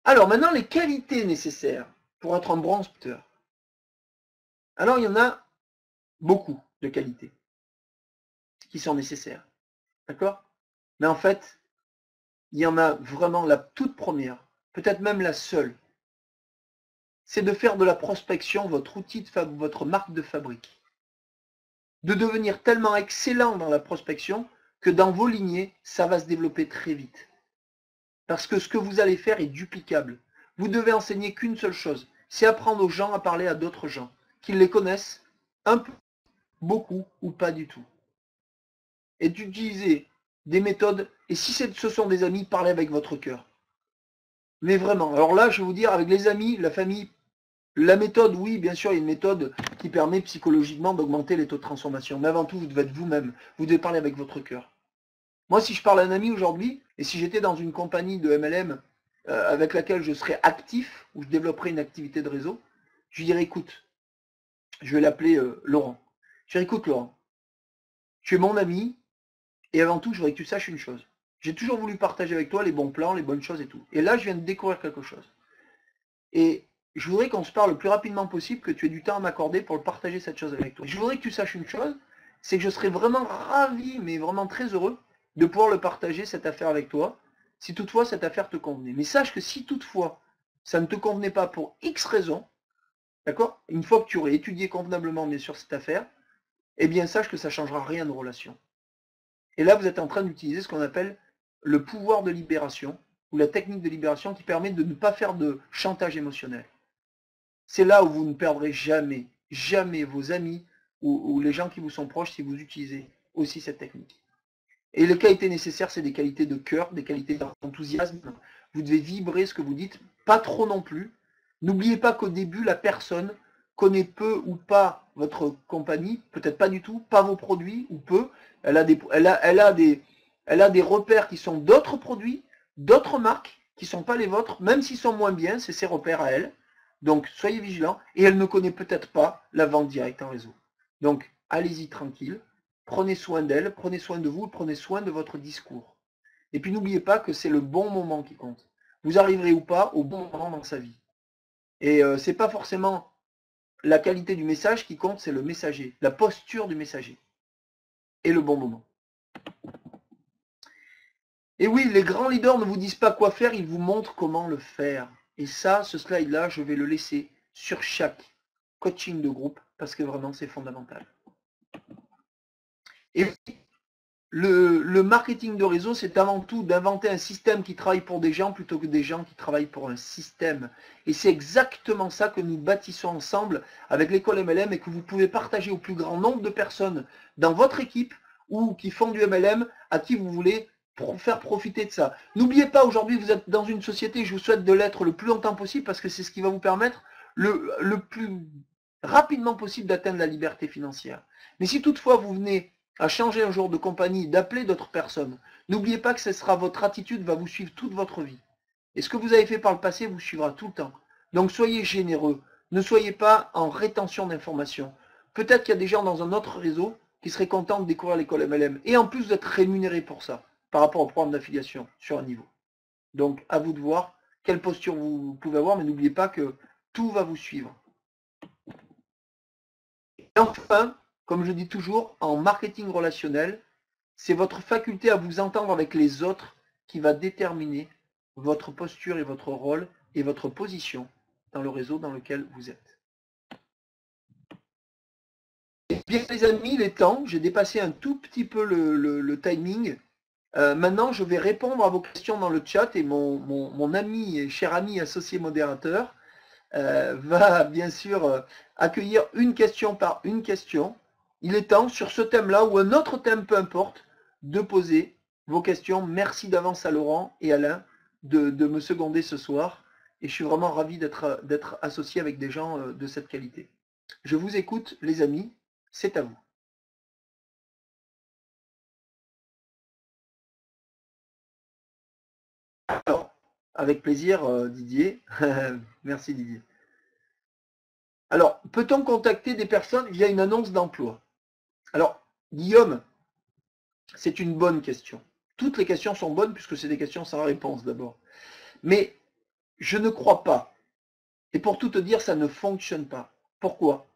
Alors maintenant, les qualités nécessaires pour être un bon speaker. Alors il y en a beaucoup de qualités qui sont nécessaires. D'accord? Mais en fait, il y en a vraiment la toute première, peut-être même la seule. C'est de faire de la prospection votre outil votre marque de fabrique. De devenir tellement excellent dans la prospection que dans vos lignées, ça va se développer très vite. Parce que ce que vous allez faire est duplicable. Vous devez enseigner qu'une seule chose, c'est apprendre aux gens à parler à d'autres gens, qu'ils les connaissent un peu, beaucoup ou pas du tout. Et d'utiliser des méthodes, et si ce sont des amis, parlez avec votre cœur. Mais vraiment, alors là, je vais vous dire, avec les amis, la famille, la méthode, oui, bien sûr, il y a une méthode qui permet psychologiquement d'augmenter les taux de transformation. Mais avant tout, vous devez être vous-même. Vous devez parler avec votre cœur. Moi, si je parle à un ami aujourd'hui, et si j'étais dans une compagnie de MLM avec laquelle je serais actif, où je développerais une activité de réseau, je lui dirais, écoute, je vais l'appeler Laurent. Je dirais, écoute Laurent, tu es mon ami, et avant tout, je voudrais que tu saches une chose. J'ai toujours voulu partager avec toi les bons plans, les bonnes choses et tout. Et là, je viens de découvrir quelque chose. Et je voudrais qu'on se parle le plus rapidement possible, que tu aies du temps à m'accorder pour partager cette chose avec toi. Je voudrais que tu saches une chose, c'est que je serais vraiment ravi, mais vraiment très heureux, de pouvoir le partager, cette affaire avec toi, si toutefois cette affaire te convenait. Mais sache que si toutefois ça ne te convenait pas pour X raisons, d'accord, une fois que tu aurais étudié convenablement bien sûr cette affaire, eh bien sache que ça ne changera rien de relation. Et là vous êtes en train d'utiliser ce qu'on appelle le pouvoir de libération, ou la technique de libération qui permet de ne pas faire de chantage émotionnel. C'est là où vous ne perdrez jamais, jamais vos amis ou les gens qui vous sont proches si vous utilisez aussi cette technique. Et les qualités nécessaires, c'est des qualités de cœur, des qualités d'enthousiasme. Vous devez vibrer ce que vous dites, pas trop non plus. N'oubliez pas qu'au début, la personne connaît peu ou pas votre compagnie, peut-être pas du tout, pas vos produits ou peu. Elle a des repères qui sont d'autres produits, d'autres marques, qui ne sont pas les vôtres, même s'ils sont moins bien, c'est ses repères à elle. Donc soyez vigilants, et elle ne connaît peut-être pas la vente directe en réseau. Donc allez-y tranquille. Prenez soin d'elle, prenez soin de vous, prenez soin de votre discours. Et puis n'oubliez pas que c'est le bon moment qui compte. Vous arriverez ou pas au bon moment dans sa vie. Et ce n'est pas forcément la qualité du message qui compte, c'est le messager, la posture du messager. Et le bon moment. Et oui, les grands leaders ne vous disent pas quoi faire, ils vous montrent comment le faire. Et ça, ce slide-là, je vais le laisser sur chaque coaching de groupe, parce que vraiment c'est fondamental. Et le marketing de réseau, c'est avant tout d'inventer un système qui travaille pour des gens plutôt que des gens qui travaillent pour un système. Et c'est exactement ça que nous bâtissons ensemble avec l'école MLM et que vous pouvez partager au plus grand nombre de personnes dans votre équipe ou qui font du MLM à qui vous voulez faire profiter de ça. N'oubliez pas, aujourd'hui, vous êtes dans une société, je vous souhaite de l'être le plus longtemps possible parce que c'est ce qui va vous permettre le plus rapidement possible d'atteindre la liberté financière. Mais si toutefois vous venez à changer un jour de compagnie, d'appeler d'autres personnes, n'oubliez pas que ce sera votre attitude va vous suivre toute votre vie. Et ce que vous avez fait par le passé vous suivra tout le temps. Donc soyez généreux, ne soyez pas en rétention d'informations. Peut-être qu'il y a des gens dans un autre réseau qui seraient contents de découvrir l'école MLM. Et en plus d'être rémunérés pour ça, par rapport au programme d'affiliation sur un niveau. Donc à vous de voir quelle posture vous pouvez avoir, mais n'oubliez pas que tout va vous suivre. Et enfin, comme je dis toujours, en marketing relationnel, c'est votre faculté à vous entendre avec les autres qui va déterminer votre posture et votre rôle et votre position dans le réseau dans lequel vous êtes. Et bien les amis, il est temps, j'ai dépassé un tout petit peu le timing. Maintenant, je vais répondre à vos questions dans le chat et mon ami et cher ami associé modérateur va bien sûr accueillir une question par une question. Il est temps, sur ce thème-là ou un autre thème, peu importe, de poser vos questions. Merci d'avance à Laurent et Alain de me seconder ce soir. et je suis vraiment ravi d'être associé avec des gens de cette qualité. Je vous écoute, les amis, c'est à vous. Alors, avec plaisir, Didier. Merci, Didier. Alors, peut-on contacter des personnes via une annonce d'emploi? Alors, Guillaume, c'est une bonne question. Toutes les questions sont bonnes puisque c'est des questions sans réponse d'abord. Mais je ne crois pas. Et pour tout te dire, ça ne fonctionne pas. Pourquoi?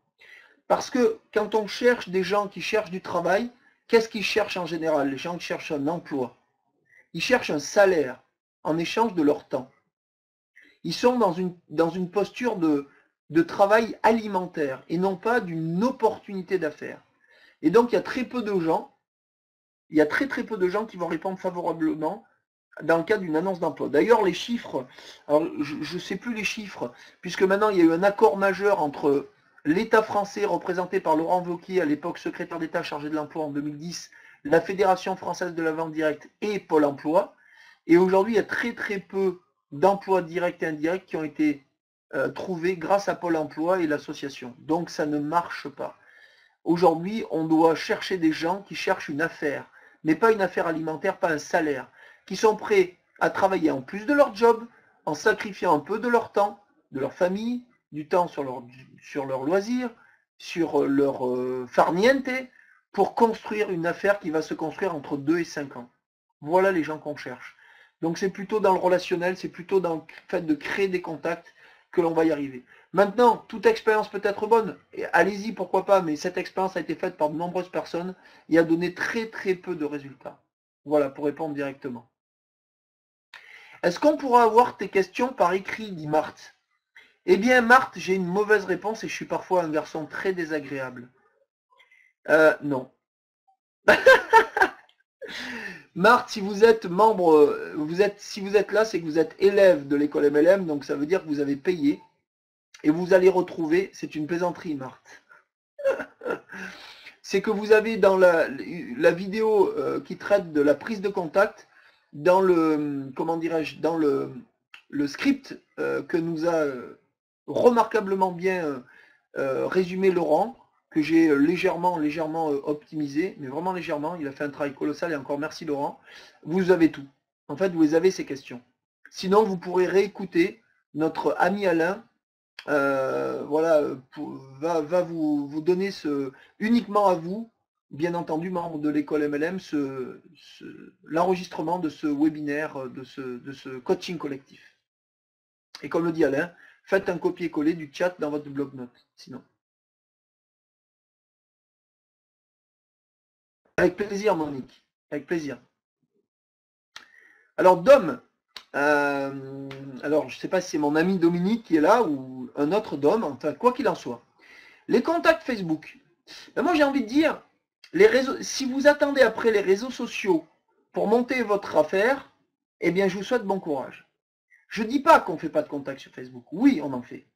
Parce que quand on cherche des gens qui cherchent du travail, qu'est-ce qu'ils cherchent en général? Les gens qui cherchent un emploi. Ils cherchent un salaire en échange de leur temps. Ils sont dans une posture de travail alimentaire et non pas d'une opportunité d'affaires. Et donc il y a très peu de gens, il y a très peu de gens qui vont répondre favorablement dans le cadre d'une annonce d'emploi. D'ailleurs, les chiffres, alors je ne sais plus les chiffres, puisque maintenant il y a eu un accord majeur entre l'État français représenté par Laurent Wauquiez, à l'époque secrétaire d'État chargé de l'emploi en 2010, la Fédération française de la vente directe et Pôle emploi. Et aujourd'hui, il y a très peu d'emplois directs et indirects qui ont été trouvés grâce à Pôle emploi et l'association. Donc ça ne marche pas. Aujourd'hui, on doit chercher des gens qui cherchent une affaire, mais pas une affaire alimentaire, pas un salaire, qui sont prêts à travailler en plus de leur job, en sacrifiant un peu de leur temps, de leur famille, du temps sur leur loisir, sur leur farniente, pour construire une affaire qui va se construire entre 2 et 5 ans. Voilà les gens qu'on cherche. Donc c'est plutôt dans le relationnel, c'est plutôt dans le fait de créer des contacts que l'on va y arriver. Maintenant, toute expérience peut être bonne, allez-y, pourquoi pas, mais cette expérience a été faite par de nombreuses personnes et a donné très peu de résultats. Voilà, pour répondre directement. Est-ce qu'on pourra avoir tes questions par écrit, dit Marthe? Eh bien, Marthe, j'ai une mauvaise réponse et je suis parfois un garçon très désagréable. Non. Marthe, si vous êtes membre, si vous êtes là, c'est que vous êtes élève de l'école MLM, donc ça veut dire que vous avez payé. Et vous allez retrouver, c'est une plaisanterie, Marthe, c'est que vous avez dans la vidéo qui traite de la prise de contact, dans le, comment dirais-je, dans le script que nous a remarquablement bien résumé Laurent, que j'ai légèrement optimisé, mais vraiment légèrement, il a fait un travail colossal et encore merci Laurent, vous avez tout. En fait, vous avez ces questions. Sinon, vous pourrez réécouter notre ami Alain, voilà, va vous donner uniquement à vous, bien entendu, membre de l'école MLM, l'enregistrement de ce webinaire, de ce coaching collectif. Et comme le dit Alain, faites un copier-coller du chat dans votre bloc-notes, sinon. Avec plaisir, Monique, avec plaisir. Alors, Dom, alors je ne sais pas si c'est mon ami Dominique qui est là ou un autre Dom, enfin quoi qu'il en soit. Les contacts Facebook. Ben moi j'ai envie de dire, si vous attendez après les réseaux sociaux pour monter votre affaire, eh bien je vous souhaite bon courage. Je ne dis pas qu'on ne fait pas de contact sur Facebook. Oui, on en fait.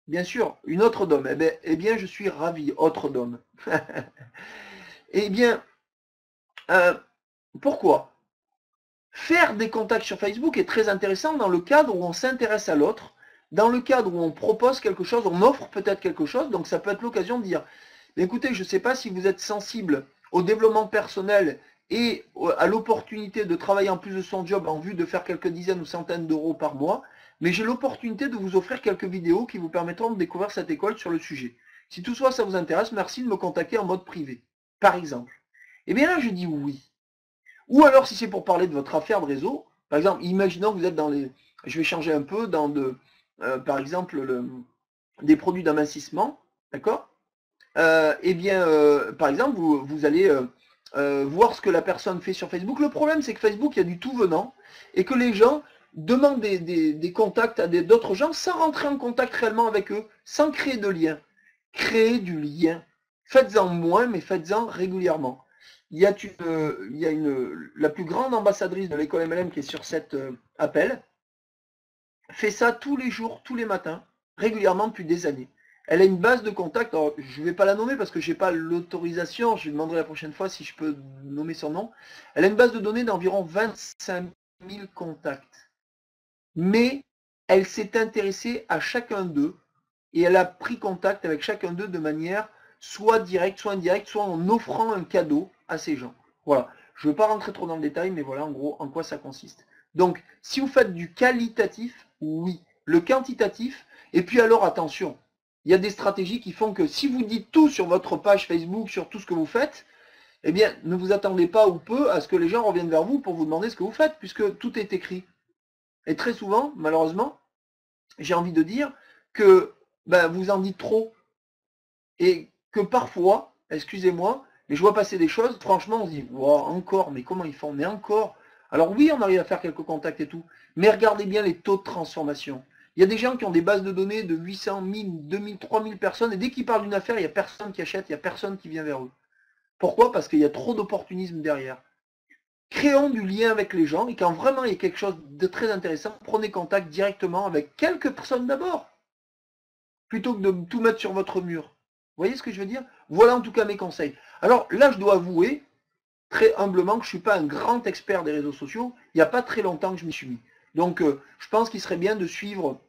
Bien sûr, une autre Dom. Eh bien je suis ravi, autre Dom. Eh bien, pourquoi? Faire des contacts sur Facebook est très intéressant dans le cadre où on s'intéresse à l'autre, dans le cadre où on propose quelque chose, on offre peut-être quelque chose, donc ça peut être l'occasion de dire, écoutez, je ne sais pas si vous êtes sensible au développement personnel et à l'opportunité de travailler en plus de son job en vue de faire quelques dizaines ou centaines d'euros par mois, mais j'ai l'opportunité de vous offrir quelques vidéos qui vous permettront de découvrir cette école sur le sujet. Si tout ça vous intéresse, merci de me contacter en mode privé, par exemple. Eh bien là, je dis oui. Ou alors, si c'est pour parler de votre affaire de réseau, par exemple, imaginons que vous êtes dans les... Je vais changer un peu dans par exemple, des produits d'amincissement, d'accord? Eh bien, par exemple, vous allez voir ce que la personne fait sur Facebook. Le problème, c'est que Facebook, il y a du tout venant, et que les gens demandent des contacts à d'autres gens sans rentrer en contact réellement avec eux, sans créer de lien. Créez du lien. Faites-en moins, mais faites-en régulièrement. Il y a la plus grande ambassadrice de l'école MLM qui est sur cet appel, fait ça tous les jours, tous les matins, régulièrement depuis des années. Elle a une base de contact, alors je ne vais pas la nommer parce que je n'ai pas l'autorisation, je lui demanderai la prochaine fois si je peux nommer son nom. Elle a une base de données d'environ 25 000 contacts. Mais elle s'est intéressée à chacun d'eux et elle a pris contact avec chacun d'eux de manière soit directe, soit indirecte, soit en offrant un cadeau à ces gens. Voilà. Je ne veux pas rentrer trop dans le détail, mais voilà en gros en quoi ça consiste. Donc, si vous faites du qualitatif, oui. Le quantitatif, et puis alors attention, il y a des stratégies qui font que si vous dites tout sur votre page Facebook, sur tout ce que vous faites, eh bien, ne vous attendez pas ou peu à ce que les gens reviennent vers vous pour vous demander ce que vous faites, puisque tout est écrit. Et très souvent, malheureusement, j'ai envie de dire que vous en dites trop. Et que parfois, excusez-moi, mais je vois passer des choses, franchement, on se dit, wow, encore, mais comment ils font? Mais encore. Alors oui, on arrive à faire quelques contacts et tout, mais regardez bien les taux de transformation. Il y a des gens qui ont des bases de données de 800, 1000, 2000, 3000 personnes, et dès qu'ils parlent d'une affaire, il n'y a personne qui achète, il n'y a personne qui vient vers eux. Pourquoi? Parce qu'il y a trop d'opportunisme derrière. Créons du lien avec les gens, et quand vraiment il y a quelque chose de très intéressant, prenez contact directement avec quelques personnes d'abord, plutôt que de tout mettre sur votre mur. Vous voyez ce que je veux dire? Voilà en tout cas mes conseils. Alors là, je dois avouer, très humblement, que je ne suis pas un grand expert des réseaux sociaux. Il n'y a pas très longtemps que je m'y suis mis. Donc je pense qu'il serait bien de suivre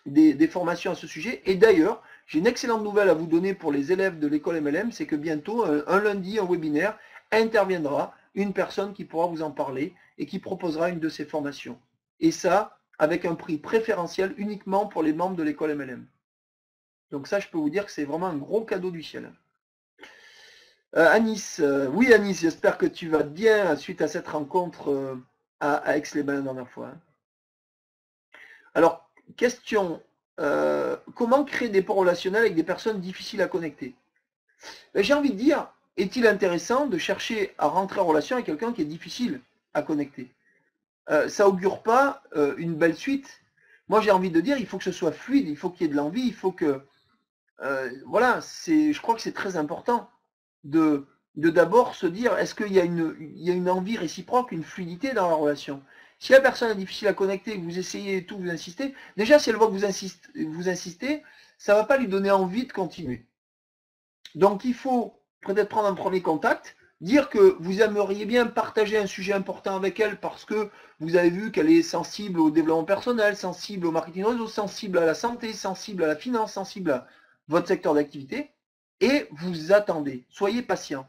des formations à ce sujet. Et d'ailleurs, j'ai une excellente nouvelle à vous donner pour les élèves de l'école MLM, c'est que bientôt, un lundi, un webinaire, interviendra une personne qui pourra vous en parler et qui proposera une de ces formations. Et ça, avec un prix préférentiel uniquement pour les membres de l'école MLM. Donc ça, je peux vous dire que c'est vraiment un gros cadeau du ciel. Anis, oui Anis, j'espère que tu vas bien suite à cette rencontre à Aix-les-Bains la dernière fois. Alors, question, comment créer des ponts relationnels avec des personnes difficiles à connecter? J'ai envie de dire, est-il intéressant de chercher à rentrer en relation avec quelqu'un qui est difficile à connecter? Ça augure pas une belle suite. Moi j'ai envie de dire, il faut que ce soit fluide, il faut qu'il y ait de l'envie, il faut que... voilà, je crois que c'est très important de d'abord se dire, est-ce qu'il y a une envie réciproque, une fluidité dans la relation? Si la personne est difficile à connecter, que vous essayez et tout, vous insistez, déjà si elle voit que vous insistez, ça ne va pas lui donner envie de continuer. Donc il faut peut-être prendre un premier contact, dire que vous aimeriez bien partager un sujet important avec elle parce que vous avez vu qu'elle est sensible au développement personnel, sensible au marketing réseau, sensible à la santé, sensible à la finance, sensible à votre secteur d'activité, et vous attendez. Soyez patient.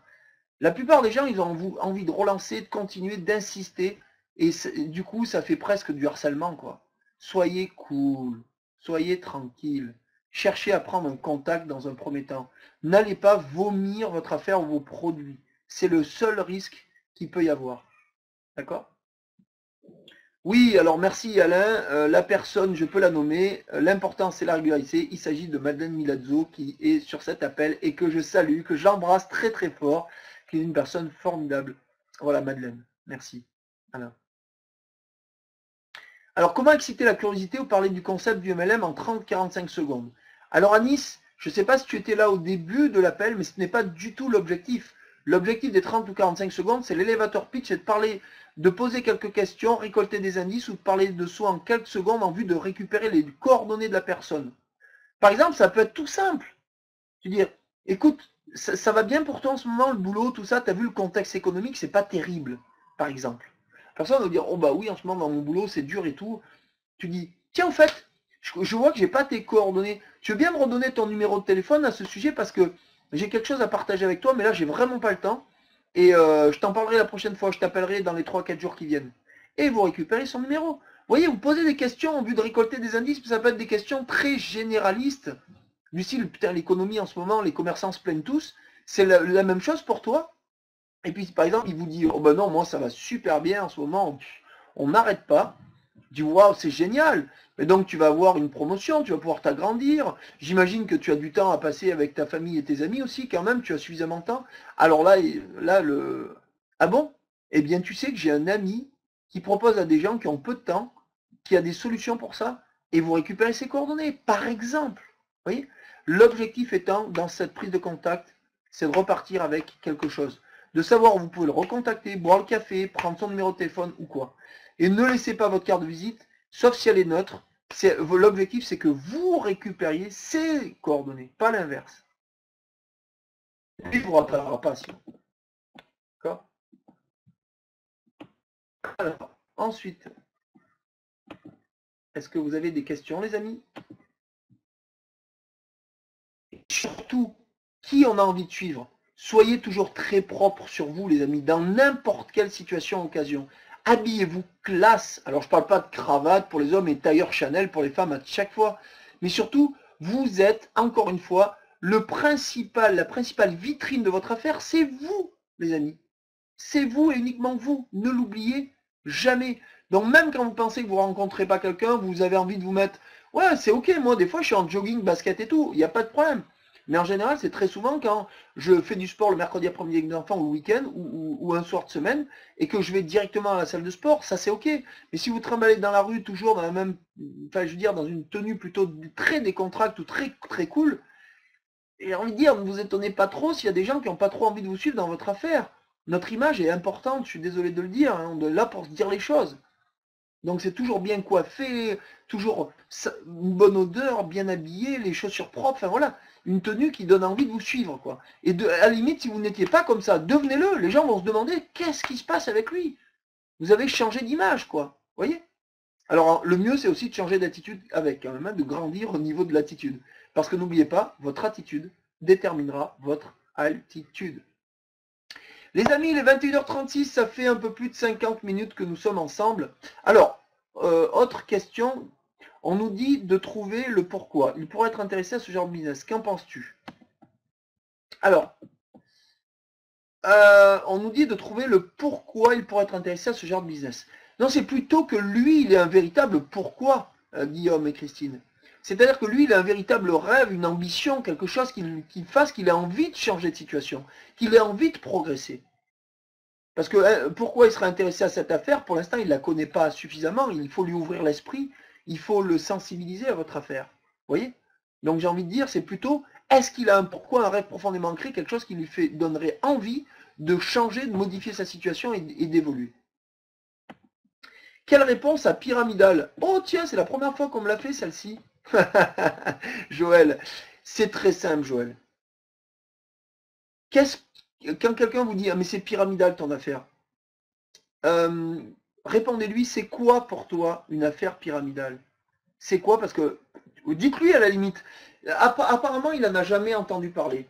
La plupart des gens, ils ont envie de relancer, de continuer, d'insister, et du coup, ça fait presque du harcèlement, quoi. Soyez cool, soyez tranquille. Cherchez à prendre un contact dans un premier temps. N'allez pas vomir votre affaire ou vos produits. C'est le seul risque qu'il peut y avoir. D'accord? Oui, alors merci Alain. La personne, je peux la nommer. L'important, c'est la régularité. Il s'agit de Madeleine Milazzo qui est sur cet appel et que je salue, que j'embrasse très très fort, qui est une personne formidable. Voilà Madeleine. Merci. Alain. Alors, comment exciter la curiosité ou parler du concept du MLM en 30-45 secondes? Alors, Anis, je ne sais pas si tu étais là au début de l'appel, mais ce n'est pas du tout l'objectif. L'objectif des 30 ou 45 secondes, c'est l'élévateur pitch, c'est de parler, de poser quelques questions, récolter des indices ou de parler de soi en quelques secondes en vue de récupérer les coordonnées de la personne. Par exemple, ça peut être tout simple. Tu dis, écoute, ça va bien pour toi en ce moment, le boulot, tout ça, tu as vu le contexte économique, c'est pas terrible, par exemple. Personne va dire, oh bah oui, en ce moment dans mon boulot, c'est dur et tout. Tu dis, tiens, en fait, je vois que j'ai pas tes coordonnées. Tu veux bien me redonner ton numéro de téléphone à ce sujet parce que j'ai quelque chose à partager avec toi, mais là, j'ai vraiment pas le temps. Et je t'en parlerai la prochaine fois, je t'appellerai dans les 3-4 jours qui viennent. Et vous récupérez son numéro. Vous voyez, vous posez des questions en vue de récolter des indices, mais ça peut être des questions très généralistes, du style, putain, l'économie en ce moment, les commerçants se plaignent tous. C'est la même chose pour toi. Et puis, par exemple, il vous dit, oh ben non, moi, ça va super bien en ce moment, on n'arrête pas. Tu dis, waouh, c'est génial. Et donc, tu vas avoir une promotion, tu vas pouvoir t'agrandir. J'imagine que tu as du temps à passer avec ta famille et tes amis aussi, quand même, tu as suffisamment de temps. Alors là, ah bon? Eh bien, tu sais que j'ai un ami qui propose à des gens qui ont peu de temps, qui a des solutions pour ça, et vous récupérez ses coordonnées, par exemple. Vous voyez? L'objectif étant, dans cette prise de contact, c'est de repartir avec quelque chose. De savoir où vous pouvez le recontacter, boire le café, prendre son numéro de téléphone ou quoi. Et ne laissez pas votre carte de visite, sauf si elle est neutre. L'objectif, c'est que vous récupériez ces coordonnées, pas l'inverse. Et il ne vous rappellera pas sinon. D'accord? Alors, ensuite, Est-ce que vous avez des questions, les amis? Et surtout, qui on a envie de suivre? Soyez toujours très propre sur vous, les amis, dans n'importe quelle situation, occasion. Habillez-vous classe. Alors, je ne parle pas de cravate pour les hommes et tailleur Chanel pour les femmes à chaque fois. Mais surtout, vous êtes, encore une fois, la principale vitrine de votre affaire, c'est vous, les amis. C'est vous et uniquement vous. Ne l'oubliez jamais. Donc, même quand vous pensez que vous ne rencontrez pas quelqu'un, vous avez envie de vous mettre... Ouais, c'est ok, moi, des fois, je suis en jogging, basket et tout. Il n'y a pas de problème. Mais en général, c'est très souvent quand je fais du sport le mercredi après-midi avec des enfants ou le week-end ou un soir de semaine et que je vais directement à la salle de sport, ça c'est ok. Mais si vous trimballez dans la rue toujours dans la même, enfin je veux dire dans une tenue plutôt très décontractée ou très très cool, j'ai envie de dire, ne vous étonnez pas trop s'il y a des gens qui n'ont pas trop envie de vous suivre dans votre affaire. Notre image est importante, je suis désolé de le dire, hein, on est là pour se dire les choses. Donc c'est toujours bien coiffé, toujours une bonne odeur, bien habillé, les chaussures propres, enfin voilà, une tenue qui donne envie de vous suivre, quoi. Et à la limite, si vous n'étiez pas comme ça, devenez-le. Les gens vont se demander qu'est-ce qui se passe avec lui. Vous avez changé d'image, quoi. Vous voyez? Alors le mieux, c'est aussi de changer d'attitude avec, quand même, de grandir au niveau de l'attitude. Parce que n'oubliez pas, votre attitude déterminera votre altitude. Les amis, il est 21h36, ça fait un peu plus de 50 minutes que nous sommes ensemble. Alors, autre question, on nous dit de trouver le pourquoi. Il pourrait être intéressé à ce genre de business. Qu'en penses-tu? Alors, on nous dit de trouver le pourquoi il pourrait être intéressé à ce genre de business. Non, c'est plutôt que lui, il est un véritable pourquoi, Guillaume et Christine. C'est-à-dire que lui, il a un véritable rêve, une ambition, quelque chose qui fasse qu'il a envie de changer de situation, qu'il ait envie de progresser. Parce que pourquoi il serait intéressé à cette affaire? Pour l'instant, il ne la connaît pas suffisamment, il faut lui ouvrir l'esprit, il faut le sensibiliser à votre affaire. Vous voyez? Donc j'ai envie de dire, c'est plutôt, est-ce qu'il a un pourquoi, un rêve profondément ancré, quelque chose qui lui donnerait envie de changer, de modifier sa situation et d'évoluer? Quelle réponse à pyramidal? Oh tiens, c'est la première fois qu'on me l'a fait celle-ci. Joël, c'est très simple, Joël. Quand quelqu'un vous dit, ah mais c'est pyramidal ton affaire, répondez-lui, c'est quoi pour toi une affaire pyramidale? C'est quoi? Parce que, dites-lui à la limite, apparemment il n'en a jamais entendu parler,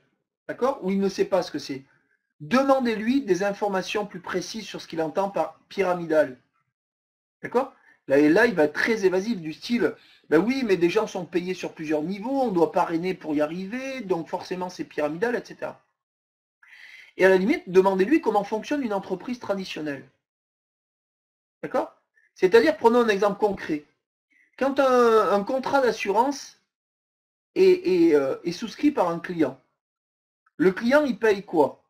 d'accord? Ou il ne sait pas ce que c'est. Demandez-lui des informations plus précises sur ce qu'il entend par pyramidal. D'accord? Là, il va être très évasif du style, ben oui, mais des gens sont payés sur plusieurs niveaux, on doit parrainer pour y arriver, donc forcément c'est pyramidal, etc. Et à la limite, demandez-lui comment fonctionne une entreprise traditionnelle. D'accord? C'est-à-dire, prenons un exemple concret. Quand un contrat d'assurance est souscrit par un client, le client, il paye quoi?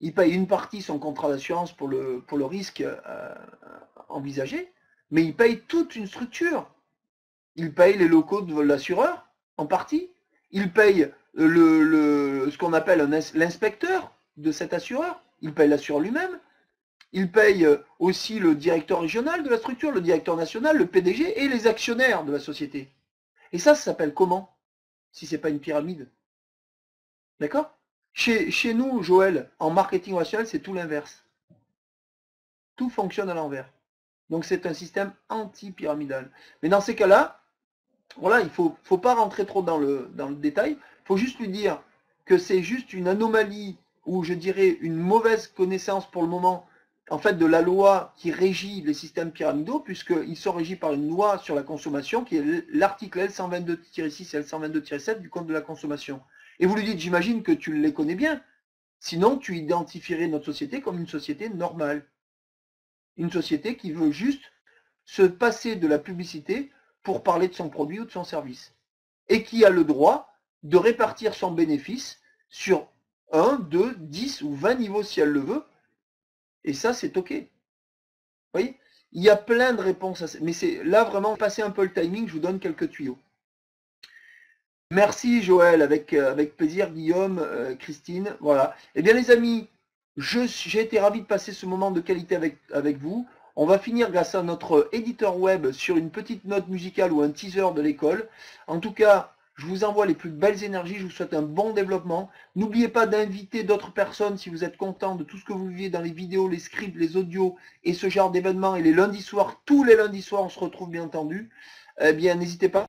Il paye une partie son contrat d'assurance pour le risque envisagé, mais il paye toute une structure. Il paye les locaux de l'assureur, en partie. Il paye ce qu'on appelle l'inspecteur de cet assureur. Il paye l'assureur lui-même. Il paye aussi le directeur régional de la structure, le directeur national, le PDG et les actionnaires de la société. Et ça s'appelle comment? Si ce n'est pas une pyramide. D'accord? Chez nous, Joël, en marketing relationnel, c'est tout l'inverse. Tout fonctionne à l'envers. Donc c'est un système anti-pyramidal. Mais dans ces cas-là, voilà, il ne faut pas rentrer trop dans le détail. Il faut juste lui dire que c'est juste une anomalie ou je dirais une mauvaise connaissance pour le moment en fait de la loi qui régit les systèmes pyramidaux, puisqu'ils sont régis par une loi sur la consommation qui est l'article L122-6 et L122-7 du Code de la consommation. Et vous lui dites, j'imagine que tu les connais bien, sinon tu identifierais notre société comme une société normale. Une société qui veut juste se passer de la publicité pour parler de son produit ou de son service. Et qui a le droit de répartir son bénéfice sur 1, 2, 10 ou 20 niveaux si elle le veut. Et ça, c'est OK. Vous voyez? Il y a plein de réponses à ça. Mais c'est là vraiment, passer un peu le timing, je vous donne quelques tuyaux. Merci Joël, avec plaisir, Guillaume, Christine. Voilà. Eh bien les amis, j'ai été ravi de passer ce moment de qualité avec vous. On va finir grâce à notre éditeur web sur une petite note musicale ou un teaser de l'école. En tout cas, Je vous envoie les plus belles énergies. Je vous souhaite un bon développement. N'oubliez pas d'inviter d'autres personnes si vous êtes content de tout ce que vous vivez dans les vidéos, les scripts, les audios et ce genre d'événements. Et les lundis soirs, tous les lundis soirs, on se retrouve bien entendu. Eh bien, n'hésitez pas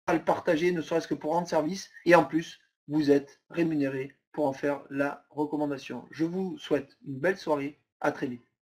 à le partager, ne serait-ce que pour rendre service. Et en plus, vous êtes rémunéré pour en faire la recommandation. Je vous souhaite une belle soirée. À très vite.